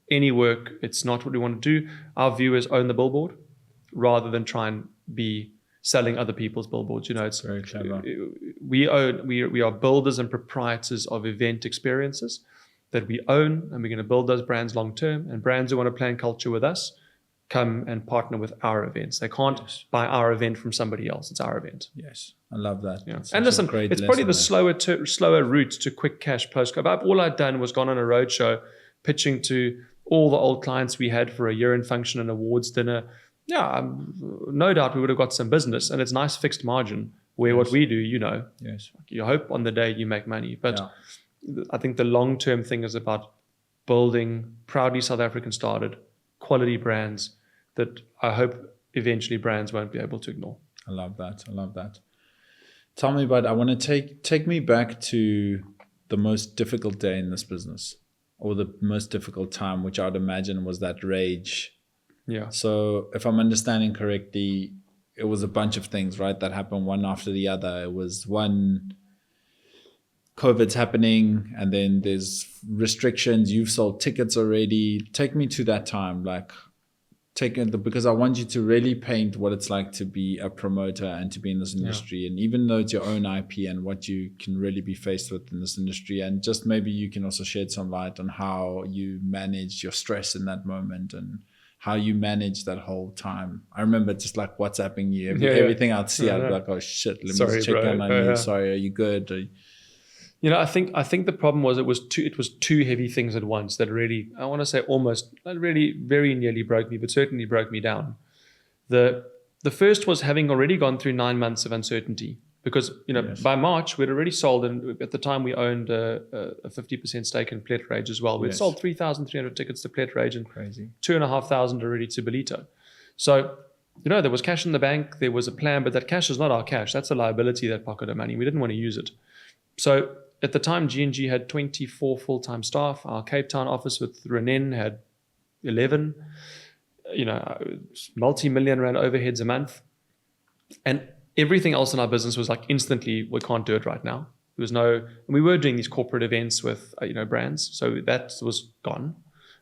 any work. It's not what we want to do. Our view is own the billboard rather than try and be selling other people's billboards. It's very clever. We are builders and proprietors of event experiences that we own, and we're going to build those brands long term. And brands who want to plan culture with us come and partner with our events. They can't buy our event from somebody else. It's our event. Yes, I love that. Yeah. And listen, it's probably the slower route to quick cash post-COVID. All I'd done was gone on a roadshow pitching to all the old clients we had for a year-end function and awards dinner. Yeah, no doubt we would have got some business, and it's nice fixed margin where what we do, yes, you hope on the day you make money. But I think the long-term thing is about building proudly South African started quality brands that I hope eventually brands won't be able to ignore. I love that. Tell me about, I want to take me back to the most difficult day in this business, or the most difficult time, which I would imagine was that rage. Yeah. So if I'm understanding correctly, it was a bunch of things, right, that happened one after the other. It was one, COVID's happening, and then there's restrictions. You've sold tickets already. Take me to that time, because I want you to really paint what it's like to be a promoter and to be in this industry. And even though it's your own IP and what you can really be faced with in this industry, and just maybe you can also shed some light on how you managed your stress in that moment and how you managed that whole time. I remember just like WhatsApping you. Everything I'd see, I'd be like, oh shit, let me just check in on you. Sorry, are you good? I think the problem was it was two heavy things at once that really, I want to say almost, not really very nearly broke me, but certainly broke me down. The first was having already gone through 9 months of uncertainty, because by March we'd already sold, and at the time we owned a 50% stake in Plet Rage as well. We'd sold 3,300 tickets to Plet Rage and 2,500 already to Ballito. So there was cash in the bank, there was a plan, but that cash is not our cash. That's a liability, that pocket of money. We didn't want to use it. So at the time, G&G had 24 full-time staff. Our Cape Town office with Renan had 11. Multi-million rand overheads a month. And everything else in our business was like instantly, we can't do it right now. There was and we were doing these corporate events with, brands. So that was gone.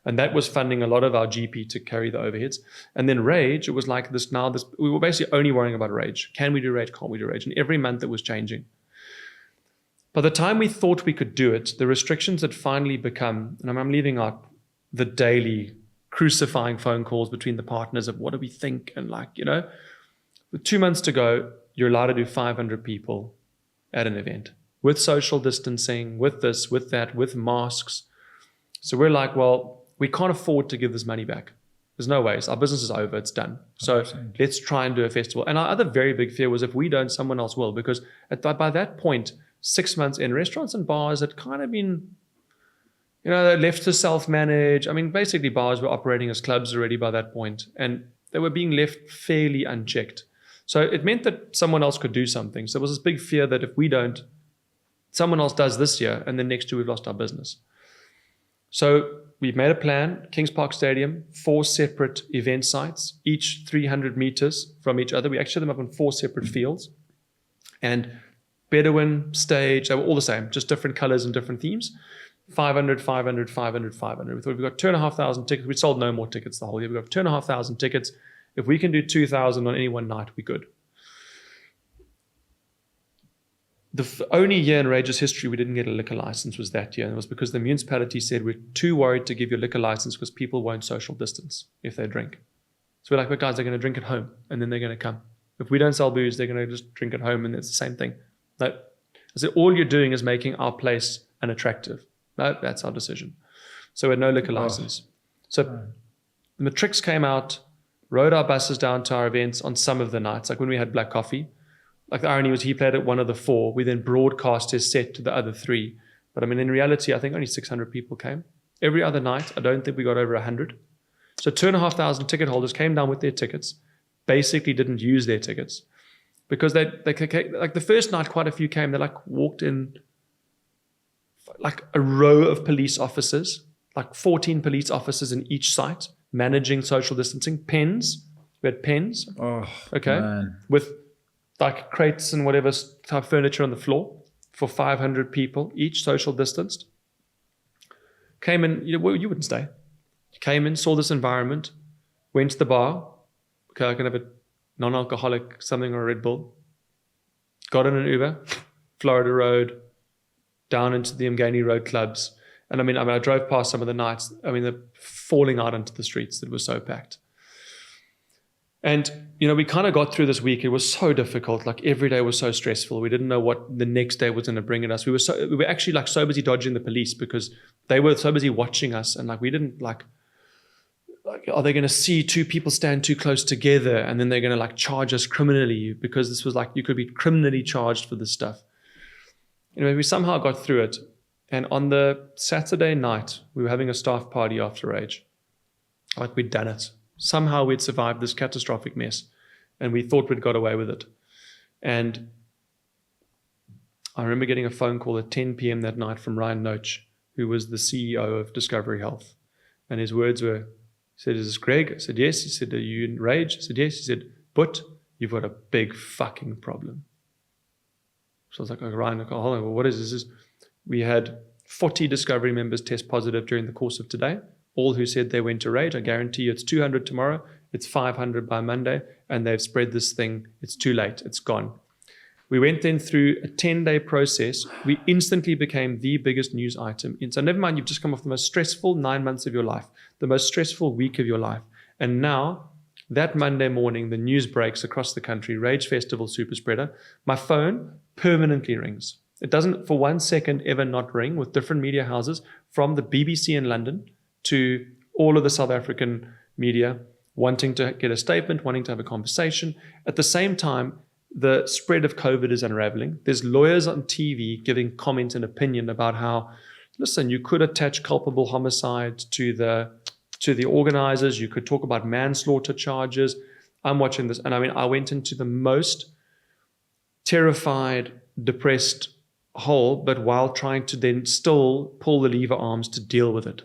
And that was funding a lot of our GP to carry the overheads. And then Rage, it was like this, we were basically only worrying about Rage. Can we do Rage? Can't we do Rage? And every month it was changing. By the time we thought we could do it, the restrictions had finally become, and I'm leaving out the daily crucifying phone calls between the partners of what do we think, and with 2 months to go, you're allowed to do 500 people at an event with social distancing, with this, with that, with masks. So we're like, well, we can't afford to give this money back. There's no ways. Our business is over. It's done. So 100%. Let's try and do a festival. And our other very big fear was if we don't, someone else will, because by that point, 6 months in, restaurants and bars had kind of been, left to self-manage. I mean, basically bars were operating as clubs already by that point, and they were being left fairly unchecked. So it meant that someone else could do something. So there was this big fear that if we don't, someone else does this year, and then next year we've lost our business. So we've made a plan, Kings Park Stadium, 4 separate event sites, each 300 meters from each other. We actually set them up on 4 separate fields. And Bedouin, stage, they were all the same, just different colors and different themes. 500, 500, 500, 500. We thought we've got 2,500 tickets. We sold no more tickets the whole year. We've got 2,500 tickets. If we can do 2,000 on any one night, we're good. The only year in Rage's history we didn't get a liquor license was that year. And it was because the municipality said we're too worried to give you a liquor license because people won't social distance if they drink. So we're like, but guys, they're going to drink at home and then they're going to come. If we don't sell booze, they're going to just drink at home and it's the same thing. No. I said, all you're doing is making our place unattractive. No, that's our decision. So we had no liquor license. So the Matrix came out, rode our buses down to our events on some of the nights, like when we had Black Coffee. Like the irony was he played at one of the 4. We then broadcast his set to the other 3. But I mean, in reality, I think only 600 people came. Every other night, I don't think we got over 100. So 2,500 ticket holders came down with their tickets, basically didn't use their tickets. Because they like the first night, quite a few came, they like walked in like a row of police officers, like 14 police officers in each site, managing social distancing, pens. We had pens. Oh, okay. Man. With like crates and whatever type furniture on the floor for 500 people, each social distanced. Came in, you wouldn't stay. Came in, saw this environment, went to the bar. Okay, I can have a non-alcoholic something or a Red Bull. Got in an Uber, Florida Road, down into the Mgani Road clubs. And I drove past some of the nights. They're falling out into the streets. It was so packed. And, we kind of got through this week. It was so difficult. Like every day was so stressful. We didn't know what the next day was going to bring at us. We were actually like so busy dodging the police because they were so busy watching us. And like, we didn't like are they going to see 2 people stand too close together and then they're going to like charge us criminally? Because this was like, you could be criminally charged for this stuff. We somehow got through it. And on the Saturday night, we were having a staff party after Rage. Like we'd done it. Somehow we'd survived this catastrophic mess and we thought we'd got away with it. And I remember getting a phone call at 10 p.m. that night from Ryan Noach, who was the CEO of Discovery Health. And his words were, he said, "Is this Greg?" I said, "Yes." He said, "Are you in Rage?" I said, "Yes." He said, "But you've got a big fucking problem." So I was like, "Oh, Ryan, hold on, well, what is this?" We had 40 Discovery members test positive during the course of today, all who said they went to Rage. I guarantee you it's 200 tomorrow, it's 500 by Monday, and they've spread this thing. It's too late, it's gone. We went then through a 10-day process. We instantly became the biggest news item. So never mind, you've just come off the most stressful 9 months of your life, the most stressful week of your life. And now, that Monday morning, the news breaks across the country, Rage Festival super spreader. My phone permanently rings. It doesn't for 1 second ever not ring, with different media houses, from the BBC in London to all of the South African media, wanting to get a statement, wanting to have a conversation. At the same time, the spread of COVID is unraveling. There's lawyers on TV giving comment and opinion about how, listen, you could attach culpable homicide to the organizers. You could talk about manslaughter charges. I'm watching this. And I went into the most terrified, depressed hole, but while trying to then still pull the lever arms to deal with it.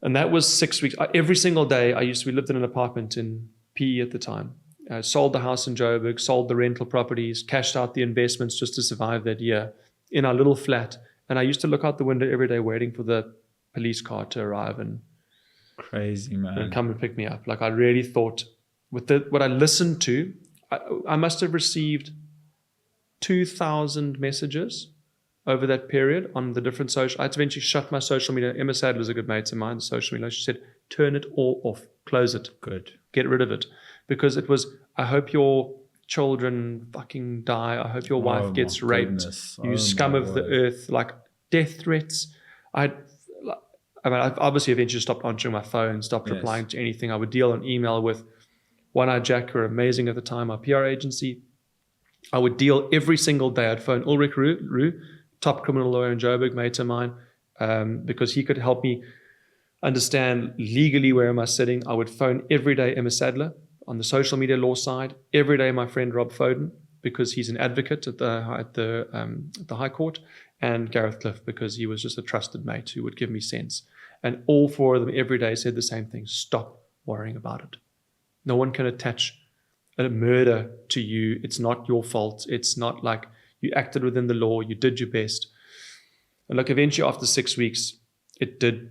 And that was 6 weeks. Every single day, we lived in an apartment in PE at the time. Sold the house in Joburg, sold the rental properties, cashed out the investments just to survive that year in our little flat. And I used to look out the window every day waiting for the police car to arrive and crazy, man, and come and pick me up. Like I really thought with what I listened to, I must have received 2,000 messages over that period on the different social. I had to eventually shut my social media. Emma Sadler's a good mate of mine, the social media. She said, turn it all off, close it. Good. Get rid of it. Because it was, I hope your children fucking die. I hope your wife gets raped. Goodness. You scum of the earth. Like death threats. I obviously eventually stopped answering my phone, stopped replying to anything. I would deal on email with One Eye Jack, who were amazing at the time, our PR agency. I would deal every single day. I'd phone Ulrich Roux, top criminal lawyer in Joburg, mate of mine, because he could help me understand legally where am I sitting. I would phone every day Emma Sadler on the social media law side, every day my friend Rob Foden, because he's an advocate at the High Court, and Gareth Cliff because he was just a trusted mate who would give me sense. And all four of them every day said the same thing: stop worrying about it. No one can attach a murder to you. It's not your fault. It's not like you acted within the law. You did your best. And look, eventually after 6 weeks, it did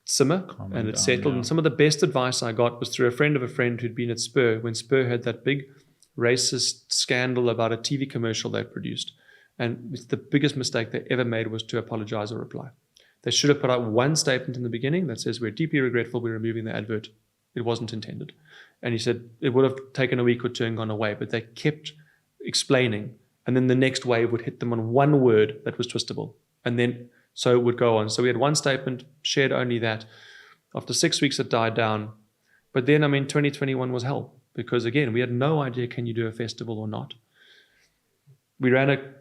simmer and it settled. And some of the best advice I got was through a friend of a friend who'd been at Spur when Spur had that big racist scandal about a TV commercial they produced. And the biggest mistake they ever made was to apologize or reply. They should have put out one statement in the beginning that says, we're deeply regretful, we're removing the advert. It wasn't intended. And he said it would have taken a week or two and gone away, but they kept explaining. And then the next wave would hit them on one word that was twistable. And then so it would go on. So we had one statement, shared only that. After 6 weeks, it died down. But then, 2021 was hell. Because again, we had no idea, can you do a festival or not? We ran a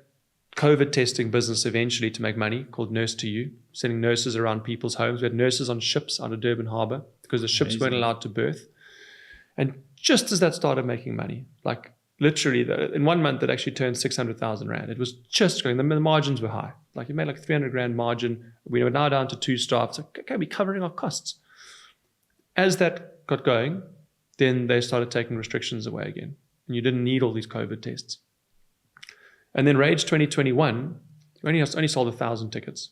COVID testing business eventually to make money called Nurse to You, sending nurses around people's homes. We had nurses on ships out of Durban Harbour because the ships weren't allowed to birth. And just as that started making money, like literally in 1 month, it actually turned 600,000 Rand. It was just going, the margins were high. Like you made like 300 Rand margin. We were now down to 2 staff. It's like, okay, we're covering our costs. As that got going, then they started taking restrictions away again. And you didn't need all these COVID tests. And then Rage 2021, we only sold 1,000 tickets.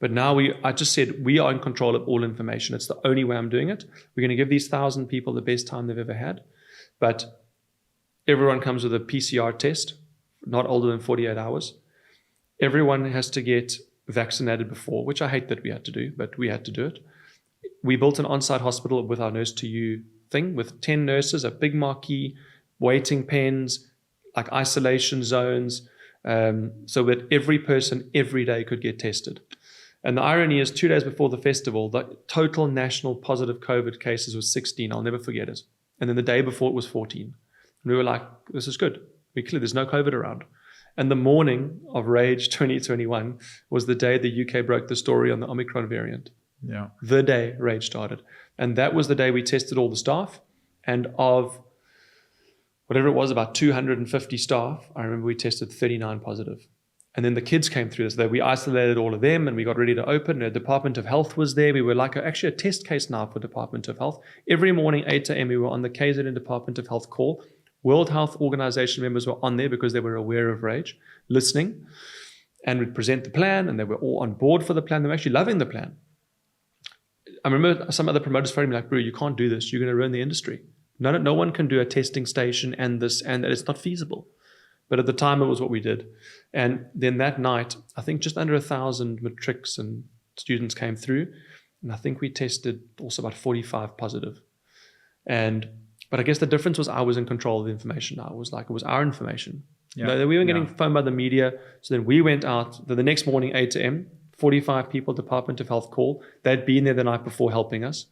But now I just said, we are in control of all information. It's the only way I'm doing it. We're going to give these 1,000 people the best time they've ever had. But everyone comes with a PCR test, not older than 48 hours. Everyone has to get vaccinated before, which I hate that we had to do, but we had to do it. We built an on-site hospital with our Nurse to You thing with 10 nurses, a big marquee, waiting pens, like isolation zones, so that every person every day could get tested. And the irony is 2 days before the festival, the total national positive COVID cases was 16. I'll never forget it. And then the day before it was 14. And we were like, this is good. We're clear, there's no COVID around. And the morning of Rage 2021 was the day the UK broke the story on the Omicron variant. Yeah. The day Rage started. And that was the day we tested all the staff. And of whatever it was, about 250 staff, I remember we tested 39 positive. And then the kids came through this. We isolated all of them and we got ready to open. The Department of Health was there. We were like actually a test case now for Department of Health. Every morning, 8 a.m., we were on the KZN Department of Health call. World Health Organization members were on there because they were aware of Rage, listening. And we'd present the plan and they were all on board for the plan. They were actually loving the plan. I remember some other promoters phoning me like, bro, you can't do this. You're going to ruin the industry. No one can do a testing station and this, and it's not feasible. But at the time, it was what we did. And then that night, I think just under 1,000 matrics and students came through. And I think we tested also about 45 positive. But I guess the difference was I was in control of the information. It was our information. Yeah. We weren't getting phoned by the media. So then we went out the next morning, 8 a.m., 45 people, Department of Health call. They'd been there the night before helping us.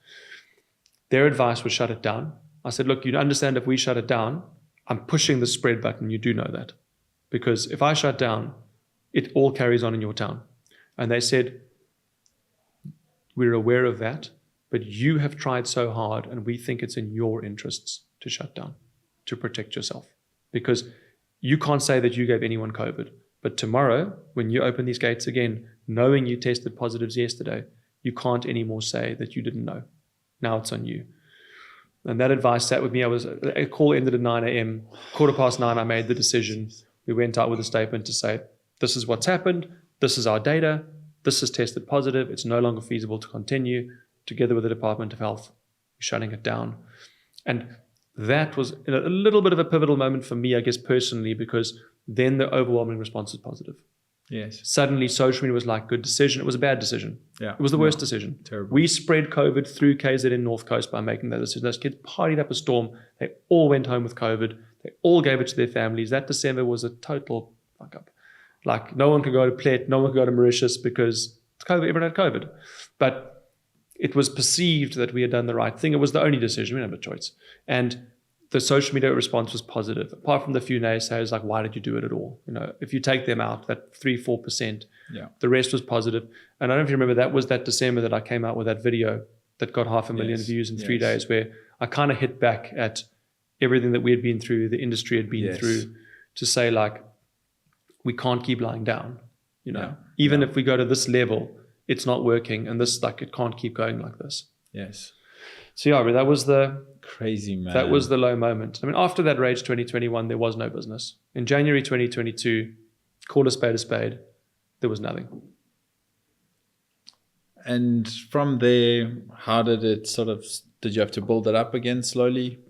Their advice was shut it down. I said, look, you understand if we shut it down, I'm pushing the spread button. You do know that. Because if I shut down, it all carries on in your town. And they said, we're aware of that, but you have tried so hard and we think it's in your interests to shut down, to protect yourself. Because you can't say that you gave anyone COVID. But tomorrow, when you open these gates again, knowing you tested positives yesterday, you can't anymore say that you didn't know. Now it's on you. And that advice sat with me. A call ended at 9 a.m. 9:15, I made the decision. We went out with a statement to say, this is what's happened. This is our data. This is tested positive. It's no longer feasible to continue. Together with the Department of Health, we're shutting it down. And that was a little bit of a pivotal moment for me, I guess, personally, because then the overwhelming response was positive. Yes. Suddenly, social media was like, good decision. It was a bad decision. Yeah. It was the worst decision. Terrible. We spread COVID through KZN North Coast by making that decision. Those kids partied up a storm. They all went home with COVID. They all gave it to their families. That December was a total fuck up. Like, no one could go to Plet, no one could go to Mauritius because it's COVID. Everyone had COVID. But it was perceived that we had done the right thing. It was the only decision. We didn't have a choice. And the social media response was positive. Apart from the few naysayers, like, why did you do it at all? If you take them out, that 3-4%, the rest was positive. And I don't know if you remember, that was that December that I came out with that video that got 500,000 views in 3 days, where I kind of hit back at everything that we had been through, the industry had been Yes. through, to say like, we can't keep lying down, Yeah. even if we go to this level, it's not working, and this, like, it can't keep going like this. Yes. So yeah, but that was the Crazy, man. That was the low moment. I mean, after that Rage 2021, there was no business. In January 2022, call a spade, there was nothing. And from there, how did it did you have to build it up again slowly?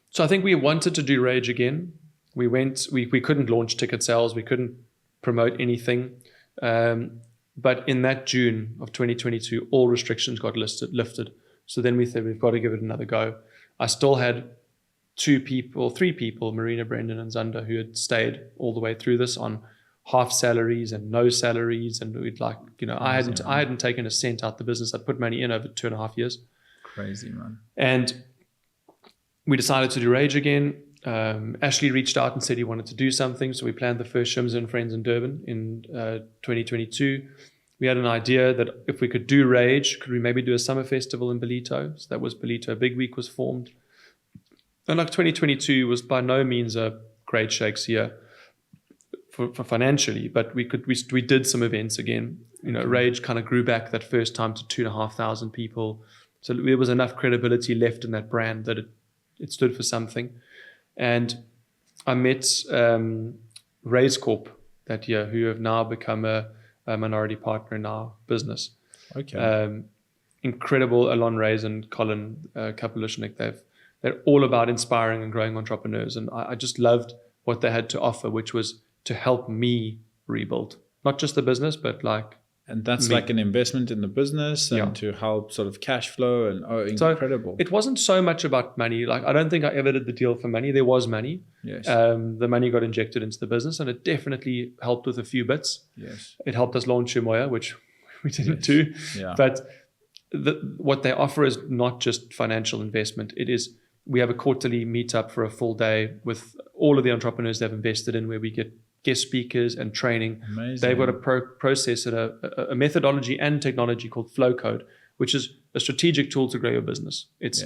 So I think we wanted to do Rage again. We couldn't launch ticket sales. We couldn't promote anything. But in that June of 2022, all restrictions got lifted. So then we said, we've got to give it another go. I still had three people, Marina, Brendan, and Zander, who had stayed all the way through this on half salaries and no salaries. And we'd I hadn't taken a cent out the business. I'd put money in over 2.5 years. Crazy, man. And we decided to do Rage again. Ashley reached out and said he wanted to do something. So we planned the first Shims and Friends in Durban in 2022. We had an idea that if we could do Rage, could we maybe do a summer festival in Ballito? So that was Ballito Big Week was formed. And like 2022 was by no means a great shakes year for financially, but we did some events again. Rage kind of grew back that first time to 2,500 people. So there was enough credibility left in that brand that it stood for something. And I met Raise Corp that year, who have now become a minority partner in our business. Okay. Incredible. Alon Reyes and Colin Kapolushnik. They're all about inspiring and growing entrepreneurs. And I just loved what they had to offer, which was to help me rebuild, not just the business, but like. And that's me. like an investment in the business and to help sort of cash flow and incredible. So it wasn't so much about money. Like, I don't think I ever did the deal for money. There was money. Yes. The money got injected into the business, and it definitely helped with a few bits. Yes. It helped us launch Umoya, which we didn't do. Yeah. But what they offer is not just financial investment. It is, we have a quarterly meetup for a full day with all of the entrepreneurs they've invested in, where we get guest speakers and training. Amazing. They've got a process and a methodology and technology called Flow Code, which is a strategic tool to grow your business. It's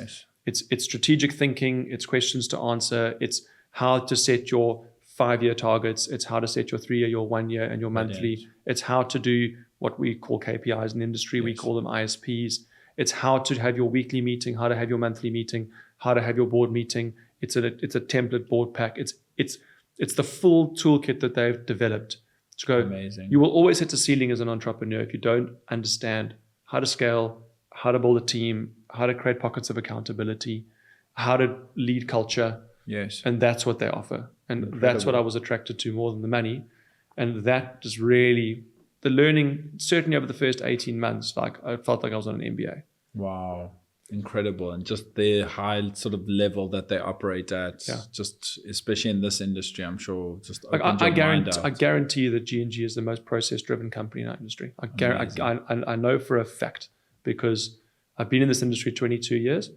strategic thinking. It's questions to answer. It's how to set your 5-year targets. It's how to set your 3-year, your 1-year, and your monthly. Brilliant. It's how to do what we call KPIs in the industry. We call them ISPs. It's how to have your weekly meeting, how to have your monthly meeting, how to have your board meeting. It's a template board pack. It's the full toolkit that they've developed to go. Amazing. You will always hit a ceiling as an entrepreneur if you don't understand how to scale, how to build a team, how to create pockets of accountability, how to lead culture. Yes. And that's what they offer. And Incredible. That's what I was attracted to more than the money. And that is really the learning, certainly over the first 18 months, like I felt like I was on an MBA. Wow. Incredible. And just the high sort of level that they operate at, just especially in this industry, I'm sure just like opened your mind out. I guarantee you that G&G is the most process-driven company in our industry. I know for a fact, because I've been in this industry 22 years.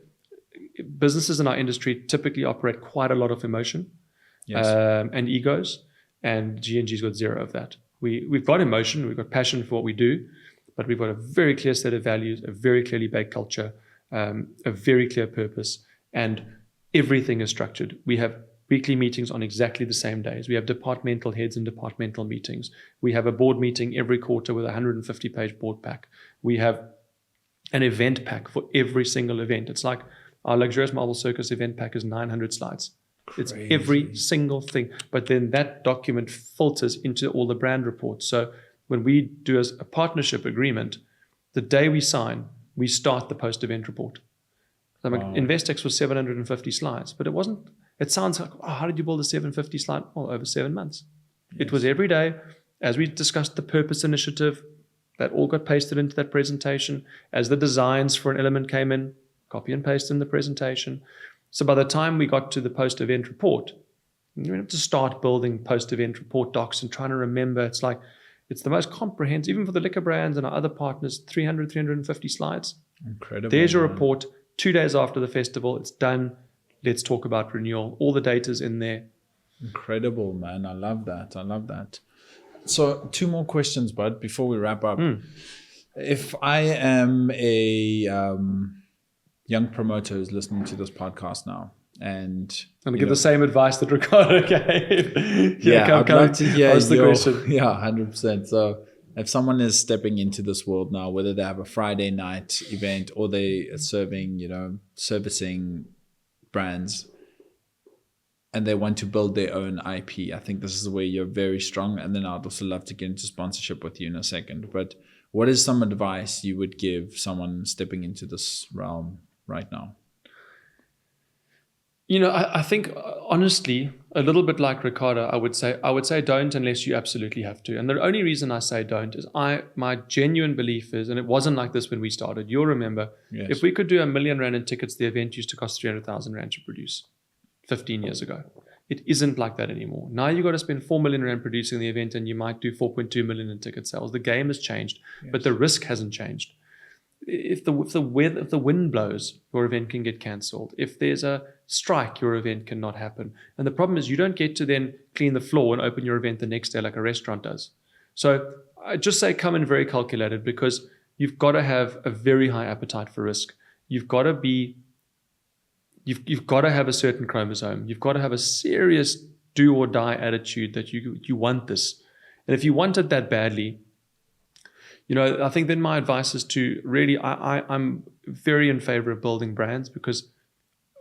Businesses in our industry typically operate quite a lot of emotion and egos, and G&G's got zero of that. We've got emotion, we've got passion for what we do, but we've got a very clear set of values, a very clearly baked culture, a very clear purpose, and everything is structured. We have weekly meetings on exactly the same days. We have departmental heads and departmental meetings. We have a board meeting every quarter with a 150-page board pack. We have an event pack for every single event. It's like our Luxurious MArbel Circus event pack is 900 slides. Crazy. It's every single thing. But then that document filters into all the brand reports. So when we do a partnership agreement, the day we sign, we start the post-event report. So like, Investex was 750 slides, but it wasn't. It sounds like, how did you build a 750 slide? Well, over 7 months. Yes. It was every day. As we discussed the purpose initiative, that all got pasted into that presentation. As the designs for an element came in, copy and paste in the presentation. So by the time we got to the post-event report, you have to start building post-event report docs and trying to remember. It's the most comprehensive, even for the liquor brands and our other partners, 300, 350 slides. Incredible. There's your report. 2 days after the festival, it's done. Let's talk about renewal. All the data's in there. Incredible, man. I love that. So 2 more questions, bud, before we wrap up. If I am a young promoter who's listening to this podcast now, And I'm gonna give the same advice that Ricardo gave. I'd love to hear ask the question. Yeah, 100%. So if someone is stepping into this world now, whether they have a Friday night event or they are servicing brands, and they want to build their own IP, I think this is where you're very strong. And then I'd also love to get into sponsorship with you in a second. But what is some advice you would give someone stepping into this realm right now? I think honestly, a little bit like Ricardo, I would say don't unless you absolutely have to. And the only reason I say don't is my genuine belief is, and it wasn't like this when we started. You'll remember, if we could do R1 million in tickets, the event used to cost 300,000 Rand to produce 15 years ago. It isn't like that anymore. Now you've got to spend 4 million Rand producing the event, and you might do 4.2 million in ticket sales. The game has changed, but the risk hasn't changed. If the wind blows, your event can get cancelled. If there's a strike, your event cannot happen. And the problem is you don't get to then clean the floor and open your event the next day like a restaurant does. So I just say come in very calculated, because you've got to have a very high appetite for risk. You've got to have a certain chromosome. You've got to have a serious do or die attitude that you want this. And if you want it that badly, I think then my advice is to really, I'm very in favor of building brands, because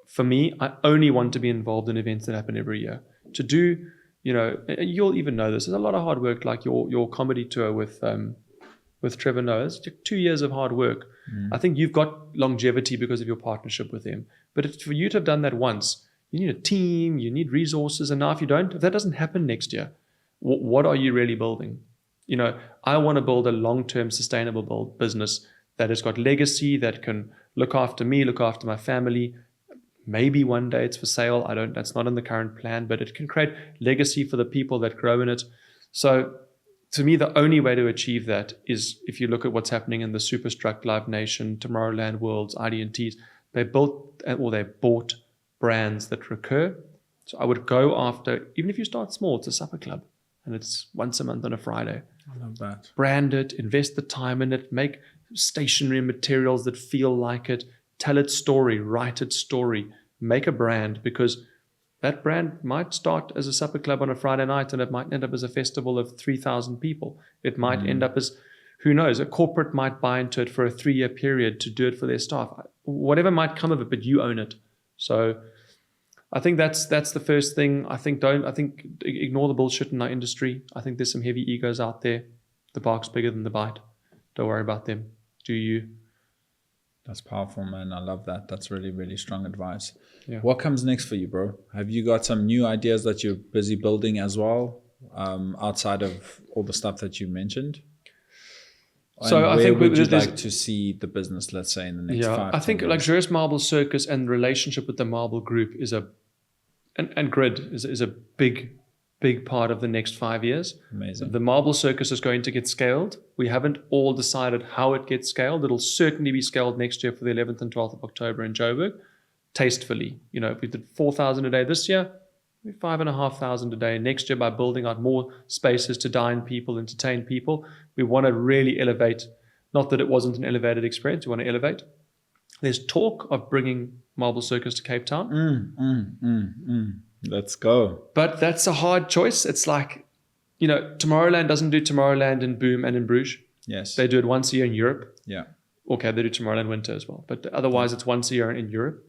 for me, I only want to be involved in events that happen every year. To do, you'll even know this, there's a lot of hard work, like your comedy tour with Trevor Noah. It's 2 years of hard work. I think you've got longevity because of your partnership with him. But for you to have done that once, you need a team, you need resources. And now if that doesn't happen next year, what are you really building? I want to build a long-term sustainable business that has got legacy, that can look after me, look after my family. Maybe one day it's for sale. That's not in the current plan, but it can create legacy for the people that grow in it. So to me, the only way to achieve that is if you look at what's happening in the Superstruct, Live Nation, Tomorrowland Worlds, ID&Ts. They bought brands that recur. So I would go after, even if you start small, it's a supper club and it's once a month on a Friday. I love that. Brand it, invest the time in it, make stationery materials that feel like it, tell its story, write its story, make a brand, because that brand might start as a supper club on a Friday night and it might end up as a festival of 3,000 people. It might end up as, who knows, a corporate might buy into it for a 3-year period to do it for their staff. Whatever might come of it, but you own it. So I think that's the first thing. I think ignore the bullshit in our industry. I think there's some heavy egos out there. The bark's bigger than the bite. Don't worry about them. Do you? That's powerful, man. I love that. That's really, really strong advice. Yeah. What comes next for you, bro? Have you got some new ideas that you're busy building as well, outside of all the stuff that you mentioned? So I think would you like to see the business, let's say, in the next 5 I think years? Luxurious MArbel Circus and the relationship with the Marble Group is and Grid is a big part of the next 5 years. Amazing. The Marble Circus is going to get scaled. We haven't all decided how it gets scaled. It'll certainly be scaled next year for the 11th and 12th of October in Joburg, tastefully. If we did 4,000 a day this year, 5,500 a day next year, by building out more spaces to dine people, entertain people. We want to really elevate, not that it wasn't an elevated experience, we want to elevate. There's talk of bringing Marble Circus to Cape Town. Let's go. But that's a hard choice. It's like, Tomorrowland doesn't do Tomorrowland in Boom and in Bruges. Yes. They do it once a year in Europe. Yeah. Okay, they do Tomorrowland Winter as well. But otherwise, it's once a year in Europe.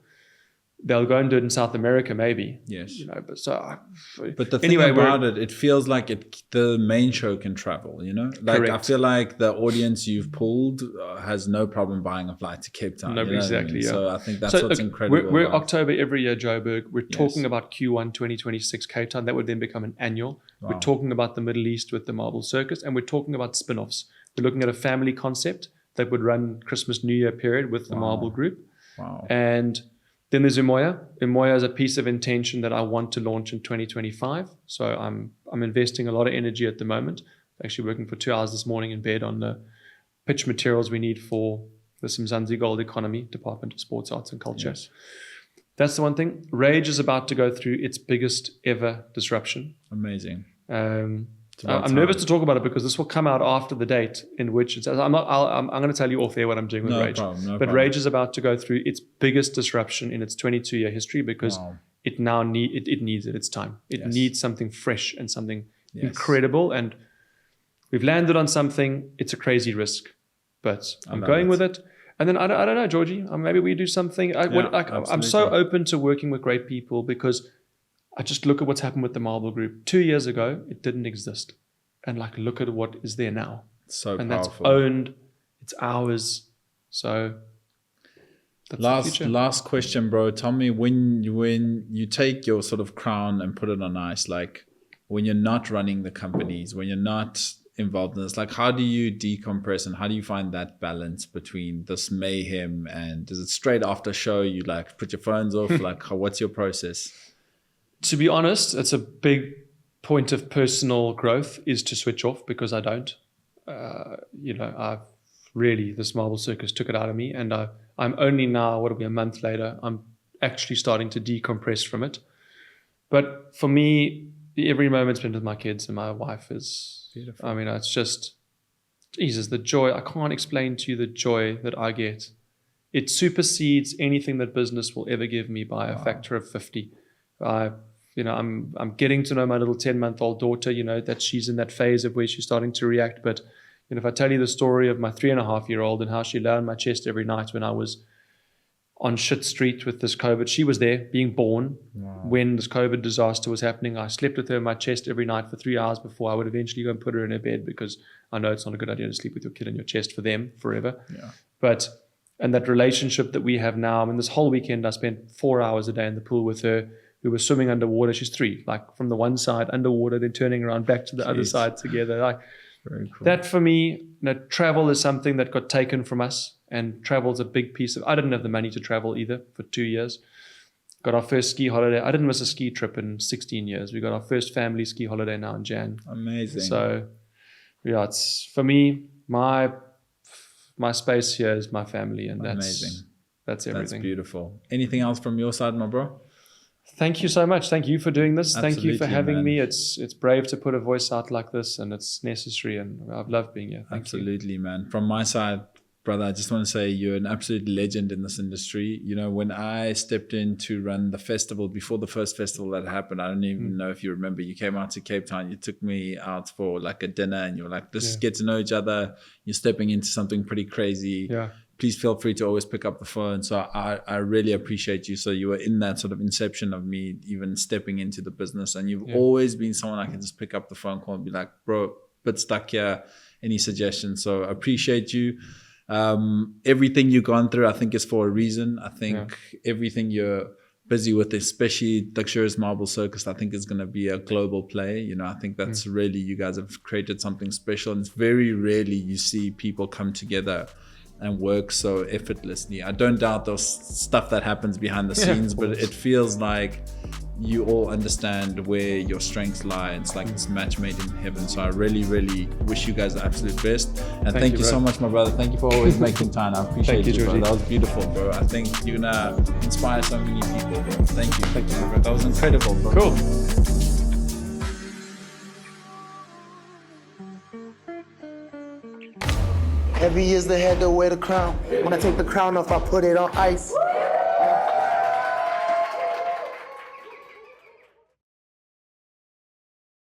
They'll go and do it in South America, maybe. Yes. But the thing about it feels like the main show can travel, Like, I feel like the audience you've pulled has no problem buying a flight to Cape Town. No, exactly, yeah. So I think that's what's incredible. We're October every year, Joburg. We're talking about Q1 2026 Cape Town. That would then become an annual. Wow. We're talking about the Middle East with the Marble Circus, and we're talking about spin-offs. We're looking at a family concept that would run Christmas, New Year period with the Marble Group. Wow. And then there's Umoya. Umoya is a piece of intention that I want to launch in 2025. So I'm investing a lot of energy at the moment. Actually working for 2 hours this morning in bed on the pitch materials we need for the Mzansi Gold Economy, Department of Sports, Arts and Culture. Yes. That's the one thing. Rage is about to go through its biggest ever disruption. Amazing. I'm nervous to talk about it because this will come out after the date in which it's. I'm going to tell you off air what I'm doing with Rage. But Rage is about to go through its biggest disruption in its 22-year history because it now needs it. It's time. It needs something fresh and something incredible. And we've landed on something. It's a crazy risk, but I'm going with it. And then I don't know, Georgie. Maybe we do something. I'm so open to working with great people because I just look at what's happened with the Marble Group. 2 years ago, it didn't exist. And look at what is there now. So and powerful. That's owned. It's ours. So that's last question, bro. Tell me when you take your sort of crown and put it on ice, when you're not running the companies, when you're not involved in this, how do you decompress and how do you find that balance between this mayhem and is it straight after show you put your phones off? What's your process? To be honest, it's a big point of personal growth is to switch off because I don't. I've really, this MArbel Circus took it out of me and I'm only now, a month later, I'm actually starting to decompress from it. But for me, every moment spent with my kids and my wife is beautiful. It's just, Jesus, the joy. I can't explain to you the joy that I get. It supersedes anything that business will ever give me by a factor of 50. I'm getting to know my little 10-month-old daughter, that she's in that phase of where she's starting to react. But if I tell you the story of my 3.5-year-old and how she lay on my chest every night when I was on shit street with this COVID, she was there being born when this COVID disaster was happening. I slept with her on my chest every night for 3 hours before I would eventually go and put her in her bed because I know it's not a good idea to sleep with your kid on your chest for them forever. Yeah. And that relationship that we have now, this whole weekend I spent 4 hours a day in the pool with her. We were swimming underwater. She's 3, from the one side underwater, then turning around back to the other side together. Very cool. That for me, travel is something that got taken from us, and travel's a big piece of. I didn't have the money to travel either for 2 years. Got our first ski holiday. I didn't miss a ski trip in 16 years. We got our first family ski holiday now in Jan. Amazing. So, it's for me my space here is my family, and that's amazing. That's everything. That's beautiful. Anything else from your side, my bro? Thank you so much. Thank you for doing this. Absolutely, thank you for having man. me. It's brave to put a voice out like this, and it's necessary, and I've loved being here. Absolutely, man. From my side, brother, I just want to say you're an absolute legend in this industry. When I stepped in to run the festival, before the first festival that happened, I don't even know if you remember, you came out to Cape Town, you took me out for a dinner and you were like, let's get to know each other. You're stepping into something pretty crazy. Yeah. Please feel free to always pick up the phone. So I really appreciate you. So you were in that sort of inception of me even stepping into the business. And you've always been someone I can just pick up the phone call and be like, bro, bit stuck here. Any suggestions? So I appreciate you. Everything you've gone through, I think is for a reason. I think everything you're busy with, especially Luxurious MArbel Circus, I think is going to be a global play. I think that's really, you guys have created something special. And it's very rarely you see people come together and work so effortlessly. I don't doubt those stuff that happens behind the scenes, but it feels like you all understand where your strengths lie. It's like this match made in heaven. So I really, really wish you guys the absolute best. And thank you so much, my brother. Thank you for always making time. I appreciate you, bro. That was beautiful, bro. I think you're gonna inspire so many people, bro. Thank you. Thank you, bro. That was incredible, bro. Cool. Heavy is the head that wear the crown. When I take the crown off, I put it on ice.